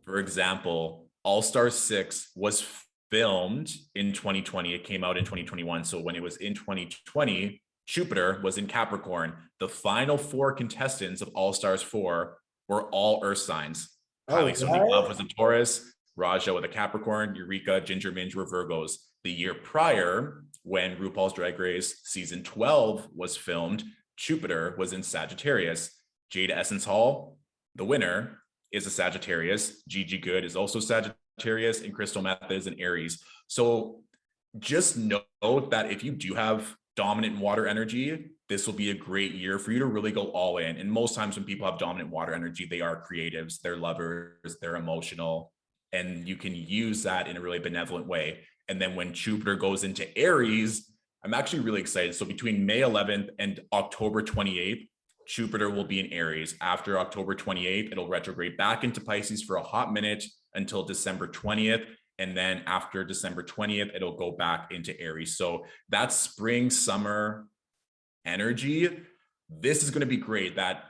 for example, All Star 6 was filmed in 2020. It came out in 2021. So when it was in 2020, Jupiter was in Capricorn. The final 4 contestants of All Stars 4 were all Earth signs. Oh, Kylie Sonique Love what? was a Taurus, Raja with a Capricorn, Eureka, Ginger Minj were Virgos. The year prior, when RuPaul's Drag Race season 12 was filmed, Jupiter was in Sagittarius. Jada Essence Hall, the winner, is a Sagittarius. Gigi Good is also Sagittarius, and Crystal Meth is an Aries. So just note that if you do have dominant water energy, this will be a great year for you to really go all in. And most times when people have dominant water energy, they are creatives, they're lovers, they're emotional, and you can use that in a really benevolent way. And then when Jupiter goes into Aries, I'm actually really excited. So between May 11th and October 28th, Jupiter will be in Aries. After October 28th, it'll retrograde back into Pisces for a hot minute until December 20th. And then after December 20th, it'll go back into Aries. So that spring, summer energy, this is going to be great. That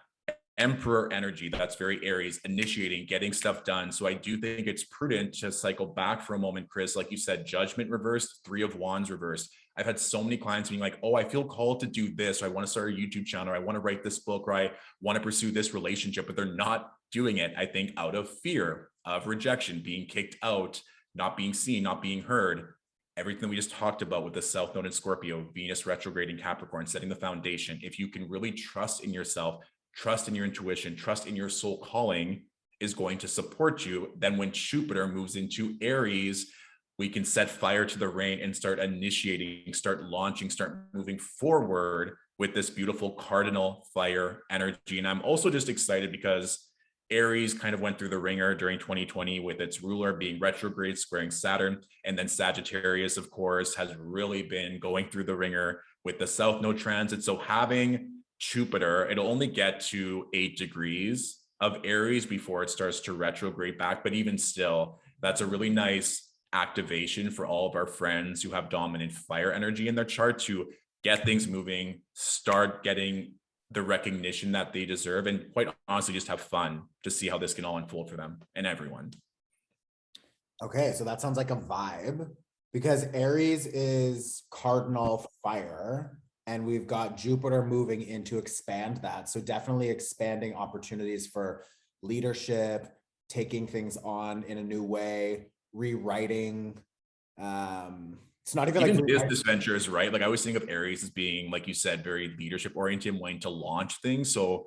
Emperor energy, that's very Aries, initiating, getting stuff done. So I do think it's prudent to cycle back for a moment, Chris. Like you said, Judgment reversed, 3 of Wands reversed. I've had so many clients being like, oh, I feel called to do this. Or I want to start a YouTube channel. Or I want to write this book, or I want to pursue this relationship, but they're not doing it, I think, out of fear of rejection, being kicked out, not being seen, not being heard. Everything we just talked about with the South Node in Scorpio, Venus retrograde in Capricorn, setting the foundation. If you can really trust in yourself, trust in your intuition, trust in your soul calling, is going to support you. Then when Jupiter moves into Aries, we can set fire to the rain and start initiating, start launching, start moving forward with this beautiful cardinal fire energy. And I'm also just excited because Aries kind of went through the ringer during 2020 with its ruler being retrograde, squaring Saturn. And then Sagittarius, of course, has really been going through the ringer with the South Node transit. So having Jupiter, it'll only get to 8 degrees of Aries before it starts to retrograde back. But even still, that's a really nice activation for all of our friends who have dominant fire energy in their chart to get things moving, start getting the recognition that they deserve, and quite honestly, just have fun to see how this can all unfold for them and everyone. Okay, so that sounds like a vibe because Aries is cardinal fire, and we've got Jupiter moving in to expand that. So definitely expanding opportunities for leadership, taking things on in a new way, rewriting. It's not even like business ventures, right? Like I always think of Aries as being, like you said, very leadership oriented, wanting to launch things. So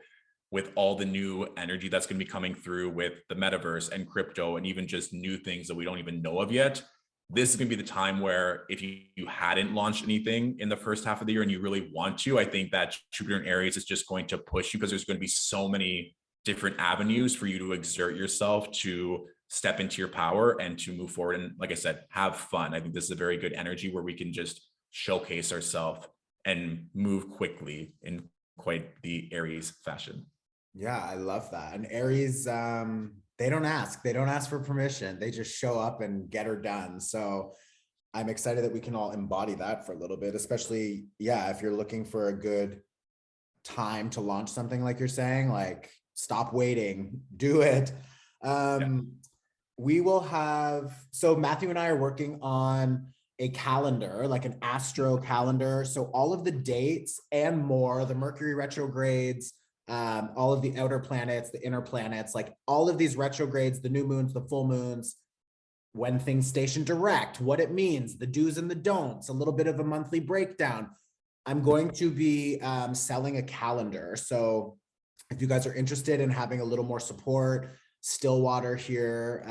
with all the new energy that's going to be coming through with the metaverse and crypto and even just new things that we don't even know of yet, this is going to be the time where if you hadn't launched anything in the first half of the year and you really want to, I think that Jupiter in Aries is just going to push you because there's going to be so many different avenues for you to exert yourself, to step into your power and to move forward. And like I said, have fun. I think this is a very good energy where we can just showcase ourselves and move quickly in quite the Aries fashion. Yeah, I love that. And Aries, they don't ask for permission. They just show up and get her done. So I'm excited that we can all embody that for a little bit, especially, yeah, if you're looking for a good time to launch something like you're saying, like stop waiting, do it. Yeah. We will have, so Matthew and I are working on a calendar, like an astro calendar. So all of the dates and more, the Mercury retrogrades, all of the outer planets, the inner planets, like all of these retrogrades, the new moons, the full moons, when things station direct, what it means, the do's and the don'ts, a little bit of a monthly breakdown. I'm going to be selling a calendar. So if you guys are interested in having a little more support, Stillwater here,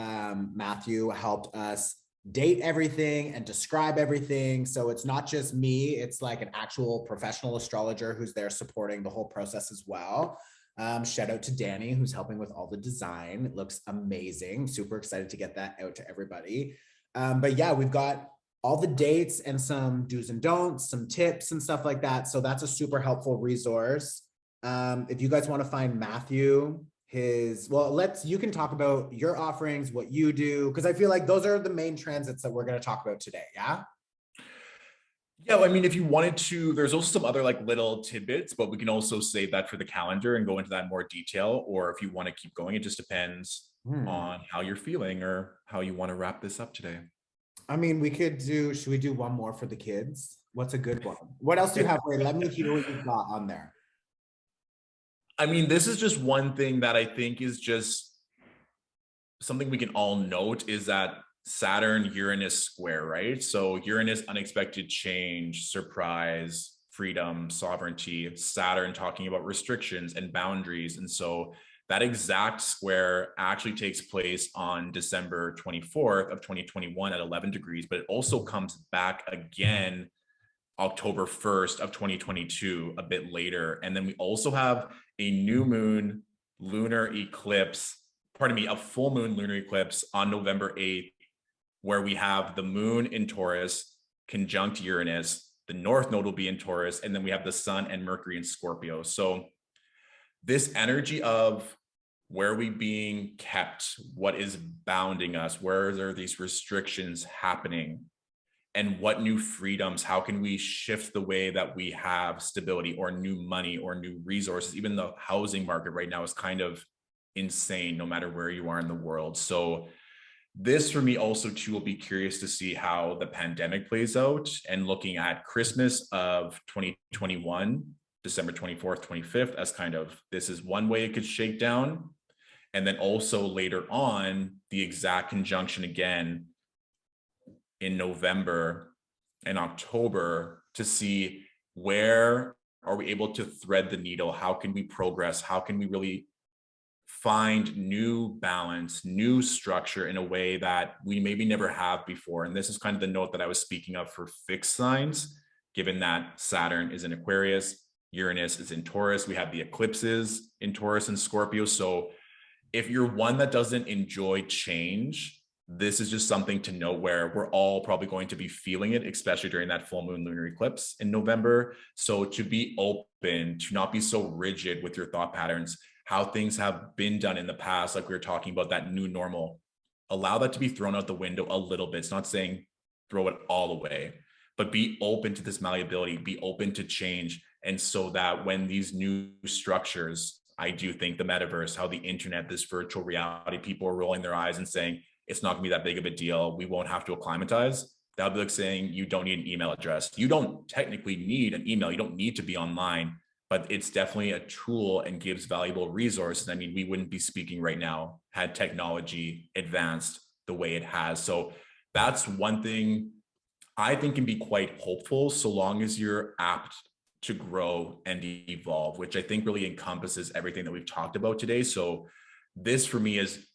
Matthew helped us date everything and describe everything. So it's not just me, it's like an actual professional astrologer who's there supporting the whole process as well. Shout out to Danny, who's helping with all the design. It looks amazing. Super excited to get that out to everybody. But yeah, we've got all the dates and some do's and don'ts, some tips and stuff like that. So that's a super helpful resource. If you guys want to find Matthew, you can talk about your offerings, what you do, because I feel like those are the main transits that we're going to talk about today. Yeah. Yeah, well, I mean, if you wanted to, there's also some other like little tidbits, but we can also save that for the calendar and go into that in more detail. Or if you want to keep going, it just depends on how you're feeling or how you want to wrap this up today. I mean, should we do one more for the kids? What's a good one? What else do you have? Wait, let me hear what you've got on there. I mean, this is just one thing that I think is just something we can all note is that Saturn Uranus square, right? So Uranus, unexpected change, surprise, freedom, sovereignty, Saturn talking about restrictions and boundaries. And so that exact square actually takes place on December 24th of 2021 at 11 degrees, but it also comes back again October 1st of 2022, a bit later. And then we also have a new moon lunar eclipse, a full moon lunar eclipse on November 8th, where we have the moon in Taurus conjunct Uranus, the North Node will be in Taurus, and then we have the sun and Mercury in Scorpio. So this energy of where are we being kept, what is bounding us, where are these restrictions happening, and what new freedoms, how can we shift the way that we have stability or new money or new resources? Even the housing market right now is kind of insane, no matter where you are in the world. So this for me also too, will be curious to see how the pandemic plays out, and looking at Christmas of 2021, December 24th, 25th, as kind of, this is one way it could shake down. And then also later on, the exact conjunction again in November and October, to see where are we able to thread the needle? How can we progress? How can we really find new balance, new structure in a way that we maybe never have before? And this is kind of the note that I was speaking of for fixed signs, given that Saturn is in Aquarius, Uranus is in Taurus. We have the eclipses in Taurus and Scorpio. So if you're one that doesn't enjoy change, this is just something to know, where we're all probably going to be feeling it, especially during that full moon lunar eclipse in November. So to be open, to not be so rigid with your thought patterns, how things have been done in the past, like we were talking about that new normal, allow that to be thrown out the window a little bit. It's not saying throw it all away, but be open to this malleability, be open to change. And so that when these new structures, I do think the metaverse, how the internet, this virtual reality, people are rolling their eyes and saying, it's not gonna be that big of a deal, we won't have to acclimatize. That would be like saying you don't need an email address. You don't technically need an email. You don't need to be online, but it's definitely a tool and gives valuable resources. I mean, we wouldn't be speaking right now had technology advanced the way it has. So that's one thing I think can be quite hopeful, so long as you're apt to grow and evolve, which I think really encompasses everything that we've talked about today. So this for me is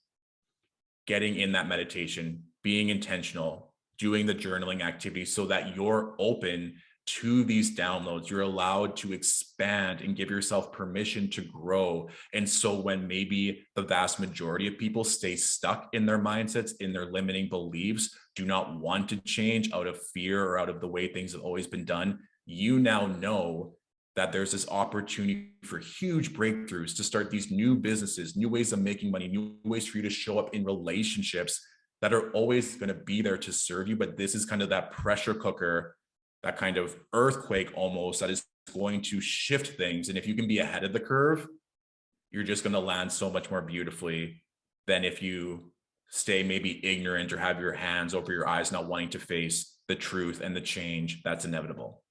getting in that meditation, being intentional, doing the journaling activity, so that you're open to these downloads. You're allowed to expand and give yourself permission to grow. And so when maybe the vast majority of people stay stuck in their mindsets, in their limiting beliefs, do not want to change out of fear or out of the way things have always been done, you now know that there's this opportunity for huge breakthroughs, to start these new businesses, new ways of making money, new ways for you to show up in relationships that are always going to be there to serve you. But this is kind of that pressure cooker, that kind of earthquake almost, that is going to shift things. And if you can be ahead of the curve, you're just going to land so much more beautifully than if you stay maybe ignorant or have your hands over your eyes, not wanting to face the truth and the change that's inevitable.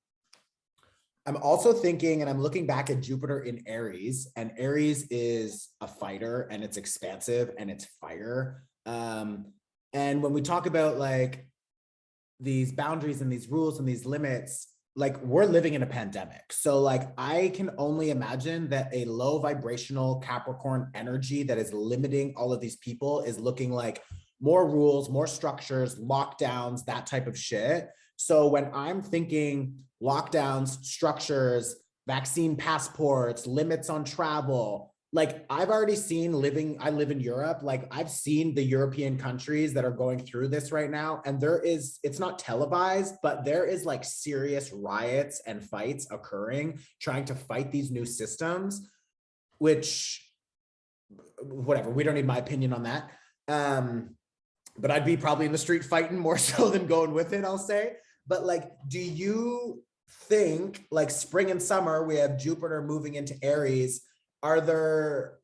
I'm also thinking, and I'm looking back at Jupiter in Aries, and Aries is a fighter, and it's expansive, and it's fire. And when we talk about like these boundaries and these rules and these limits, like we're living in a pandemic. So like I can only imagine that a low vibrational Capricorn energy that is limiting all of these people is looking like more rules, more structures, lockdowns, that type of shit. So when I'm thinking lockdowns, structures, vaccine passports, limits on travel, like I've already seen I live in Europe, like I've seen the European countries that are going through this right now. And it's not televised, but there is like serious riots and fights occurring, trying to fight these new systems, which whatever, we don't need my opinion on that. But I'd be probably in the street fighting more so than going with it, I'll say. But like, do you think like spring and summer, we have Jupiter moving into Aries, are there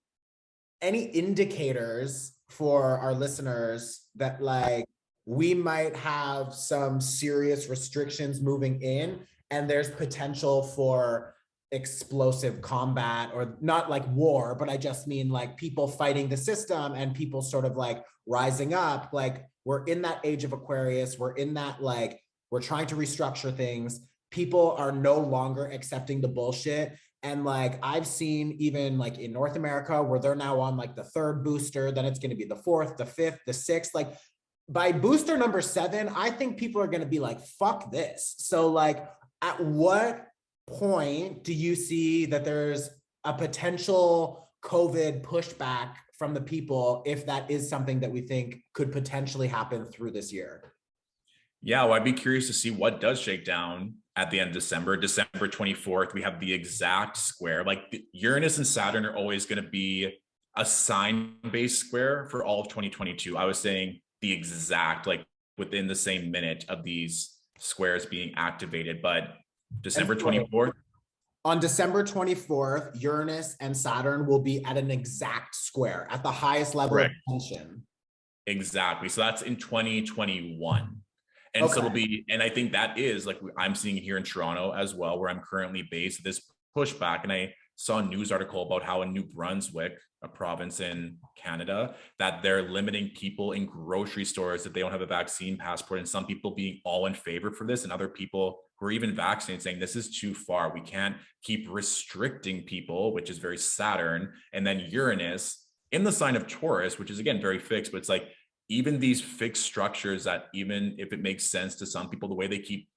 any indicators for our listeners that like we might have some serious restrictions moving in and there's potential for explosive combat, or not like war, but I just mean like people fighting the system and people sort of like rising up? Like we're in that age of Aquarius, we're in that like we're trying to restructure things, people are no longer accepting the bullshit. And like I've seen even like in North America where they're now on like the third booster, then it's going to be the fourth, the fifth, the sixth. Like by booster number 7, I think people are going to be like, fuck this. So like at what point do you see that there's a potential COVID pushback from the people if that is something that we think could potentially happen through this year? Yeah, well, I'd be curious to see what does shake down at the end of December. December 24th, we have the exact square. Like Uranus and Saturn are always going to be a sign-based square for all of 2022. I was saying the exact, like within the same minute of these squares being activated, but December 24th. On December 24th, Uranus and Saturn will be at an exact square at the highest level of tension. Exactly. So that's in 2021. And so it'll be, and I think that is like I'm seeing it here in Toronto as well, where I'm currently based, this pushback. And I saw a news article about how in New Brunswick, a province in Canada, that they're limiting people in grocery stores that they don't have a vaccine passport, and some people being all in favor for this, and other people who are even vaccinated saying this is too far. We can't keep restricting people, which is very Saturn. And then Uranus in the sign of Taurus, which is again very fixed, but it's like, even these fixed structures that even if it makes sense to some people, the way they keep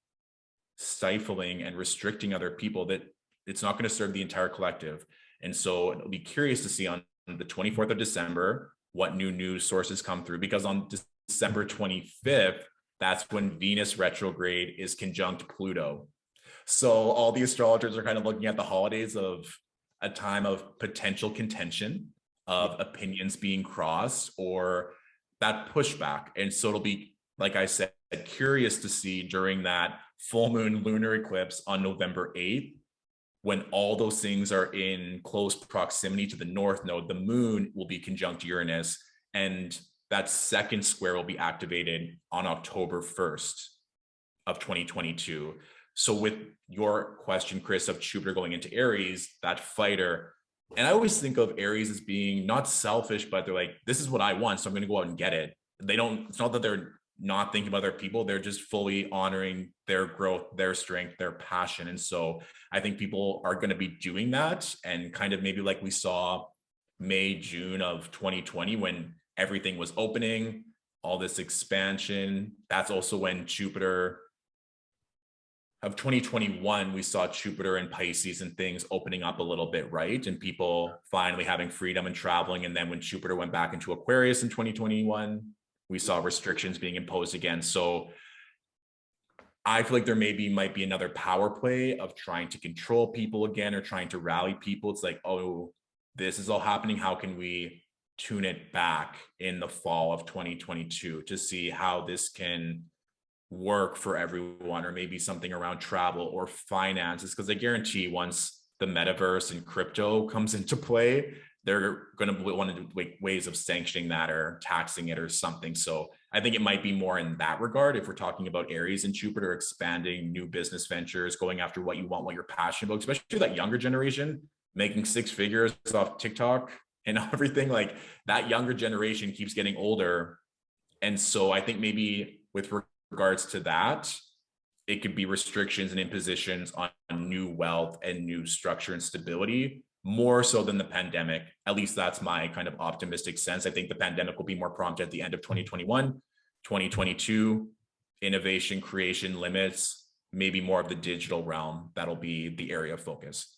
stifling and restricting other people, that it's not going to serve the entire collective. And so it'll be curious to see on the 24th of December, what new news sources come through, because on December 25th, that's when Venus retrograde is conjunct Pluto. So all the astrologers are kind of looking at the holidays of a time of potential contention, of opinions being crossed, or that pushback. And so it'll be, like I said, curious to see during that full moon lunar eclipse on November 8th, when all those things are in close proximity to the North Node, the moon will be conjunct Uranus, and that second square will be activated on October 1st of 2022. So with your question, Chris, of Jupiter going into Aries, that fighter, and I always think of Aries as being not selfish, but they're like, this is what I want, so I'm going to go out and get it. It's not that they're not thinking of other people. They're just fully honoring their growth, their strength, their passion. And so I think people are going to be doing that. And kind of maybe like we saw May, June of 2020, when everything was opening, all this expansion. That's also when Jupiter of 2021, we saw Jupiter in Pisces and things opening up a little bit, right? And people finally having freedom and traveling. And then when Jupiter went back into Aquarius in 2021, we saw restrictions being imposed again. So I feel like there might be another power play of trying to control people again, or trying to rally people. It's like, oh, this is all happening. How can we tune it back in the fall of 2022 to see how this can work for everyone, or maybe something around travel or finances, because I guarantee once the metaverse and crypto comes into play, they're going to want to do ways of sanctioning that or taxing it or something. So I think it might be more in that regard if we're talking about Aries and Jupiter expanding new business ventures, going after what you want, what you're passionate about, especially that younger generation making six figures off TikTok and everything. Like that younger generation keeps getting older. And so I think maybe with regards to that, it could be restrictions and impositions on new wealth and new structure and stability, more so than the pandemic. At least that's my kind of optimistic sense. I think the pandemic will be more prompt at the end of 2021, 2022, innovation, creation, limits, maybe more of the digital realm. That'll be the area of focus.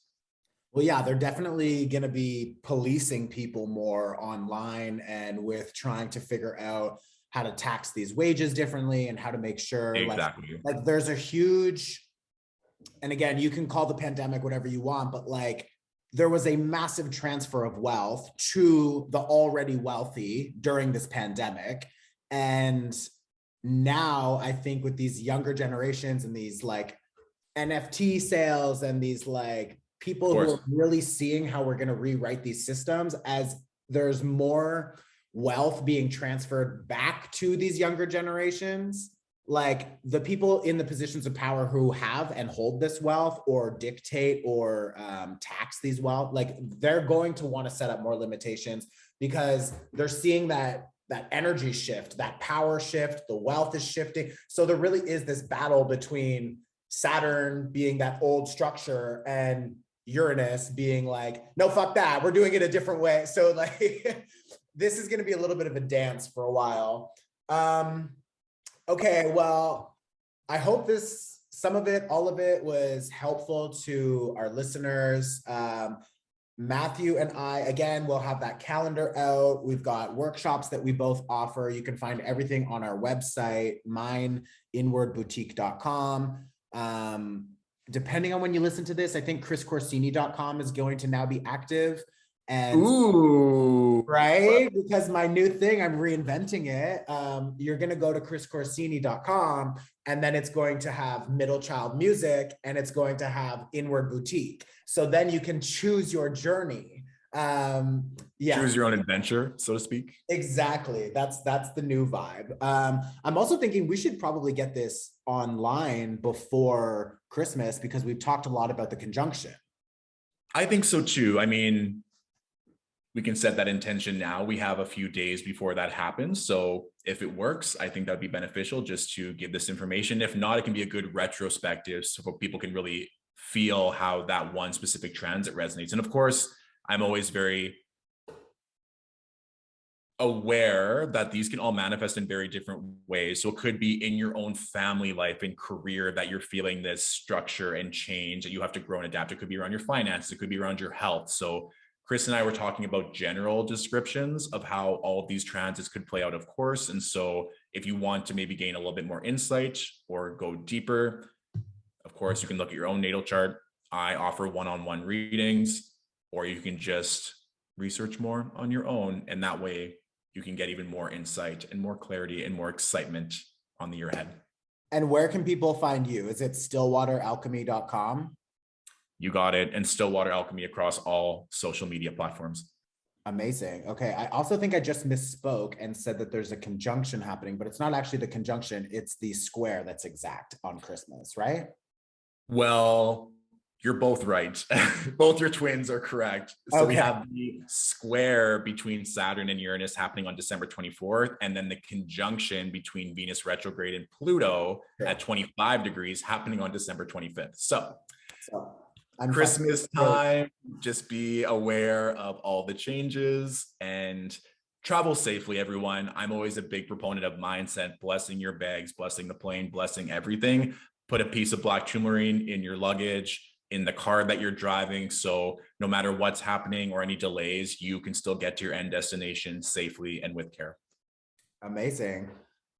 Well, yeah, they're definitely going to be policing people more online and with trying to figure out how to tax these wages differently and how to make sure exactly. like there's a huge, and again, you can call the pandemic whatever you want, but like there was a massive transfer of wealth to the already wealthy during this pandemic. And now I think with these younger generations and these like NFT sales and these like people who are really seeing how we're going to rewrite these systems, as there's more wealth being transferred back to these younger generations, like the people in the positions of power who have and hold this wealth or dictate or tax these wealth, like they're going to want to set up more limitations because they're seeing that energy shift, that power shift, the wealth is shifting. So there really is this battle between Saturn being that old structure and Uranus being like, no, fuck that, we're doing it a different way. So like this is going to be a little bit of a dance for a while. Okay, well, I hope some of it, all of it was helpful to our listeners. Matthew and I, again, will have that calendar out. We've got workshops that we both offer. You can find everything on our website, mineinwardboutique.com. Depending on when you listen to this, I think chriscorsini.com is going to now be active. And ooh, right, because my new thing, I'm reinventing it. You're going to go to chriscorsini.com and then it's going to have middle child music and it's going to have inward boutique. So then you can choose your journey. Yeah, choose your own adventure, so to speak. Exactly. That's the new vibe. I'm also thinking we should probably get this online before Christmas because we've talked a lot about the conjunction. I think so too. I mean, we can set that intention now. We have a few days before that happens. So if it works, I think that'd be beneficial just to give this information. If not, it can be a good retrospective so people can really feel how that one specific transit resonates. And of course, I'm always very aware that these can all manifest in very different ways. So it could be in your own family life and career that you're feeling this structure and change that you have to grow and adapt. It could be around your finances. It could be around your health. So Chris and I were talking about general descriptions of how all of these transits could play out, of course. And so if you want to maybe gain a little bit more insight or go deeper, of course, you can look at your own natal chart. I offer one-on-one readings, or you can just research more on your own. And that way you can get even more insight and more clarity and more excitement on the year ahead. And where can people find you? Is it stillwateralchemy.com? You got it. And Stillwater Alchemy across all social media platforms. Amazing. Okay. I also think I just misspoke and said that there's a conjunction happening, but it's not actually the conjunction. It's the square that's exact on Christmas, right? Well, you're both right. Both your twins are correct. So we have the square between Saturn and Uranus happening on December 24th, and then the conjunction between Venus retrograde and Pluto at 25 degrees happening on December 25th. So Christmas time, just be aware of all the changes and travel safely, everyone. I'm always a big proponent of mindset, blessing your bags, blessing the plane, blessing everything. Put a piece of black tourmaline in your luggage, in the car that you're driving. So no matter what's happening or any delays, you can still get to your end destination safely and with care. Amazing.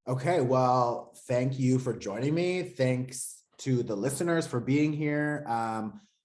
Okay, well, thank you for joining me. Thanks to the listeners for being here.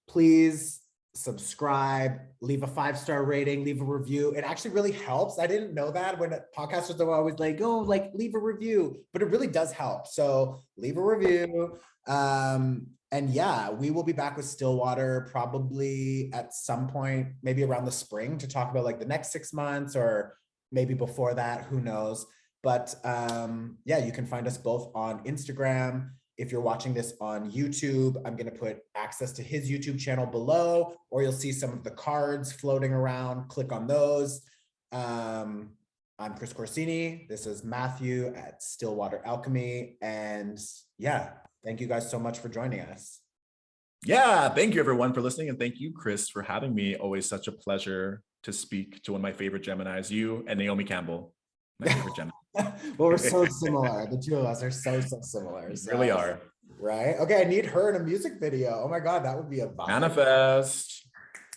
Please subscribe, leave a 5-star rating, leave a review. It actually really helps. I didn't know that when podcasters are always like, oh, like leave a review, but it really does help. So leave a review. And yeah, we will be back with Stillwater probably at some point, maybe around the spring, to talk about like the next 6 months, or maybe before that, who knows. But yeah, you can find us both on Instagram. If you're watching this on YouTube, I'm going to put access to his YouTube channel below, or you'll see some of the cards floating around. Click on those. I'm Chris Corsini. This is Matthew at Stillwater Alchemy. And yeah, thank you guys so much for joining us. Yeah, thank you everyone for listening. And thank you, Chris, for having me. Always such a pleasure to speak to one of my favorite Geminis, you and Naomi Campbell, my favorite Gemini. Well, we're so similar. The two of us are so similar. So, really are. Right? Okay, I need her in a music video. Oh my God, that would be a vibe. Manifest.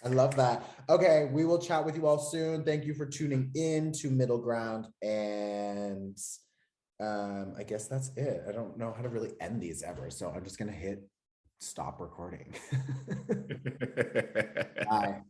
I love that. Okay, we will chat with you all soon. Thank you for tuning in to Middle Ground. And I guess that's it. I don't know how to really end these ever. So I'm just going to hit stop recording. Bye.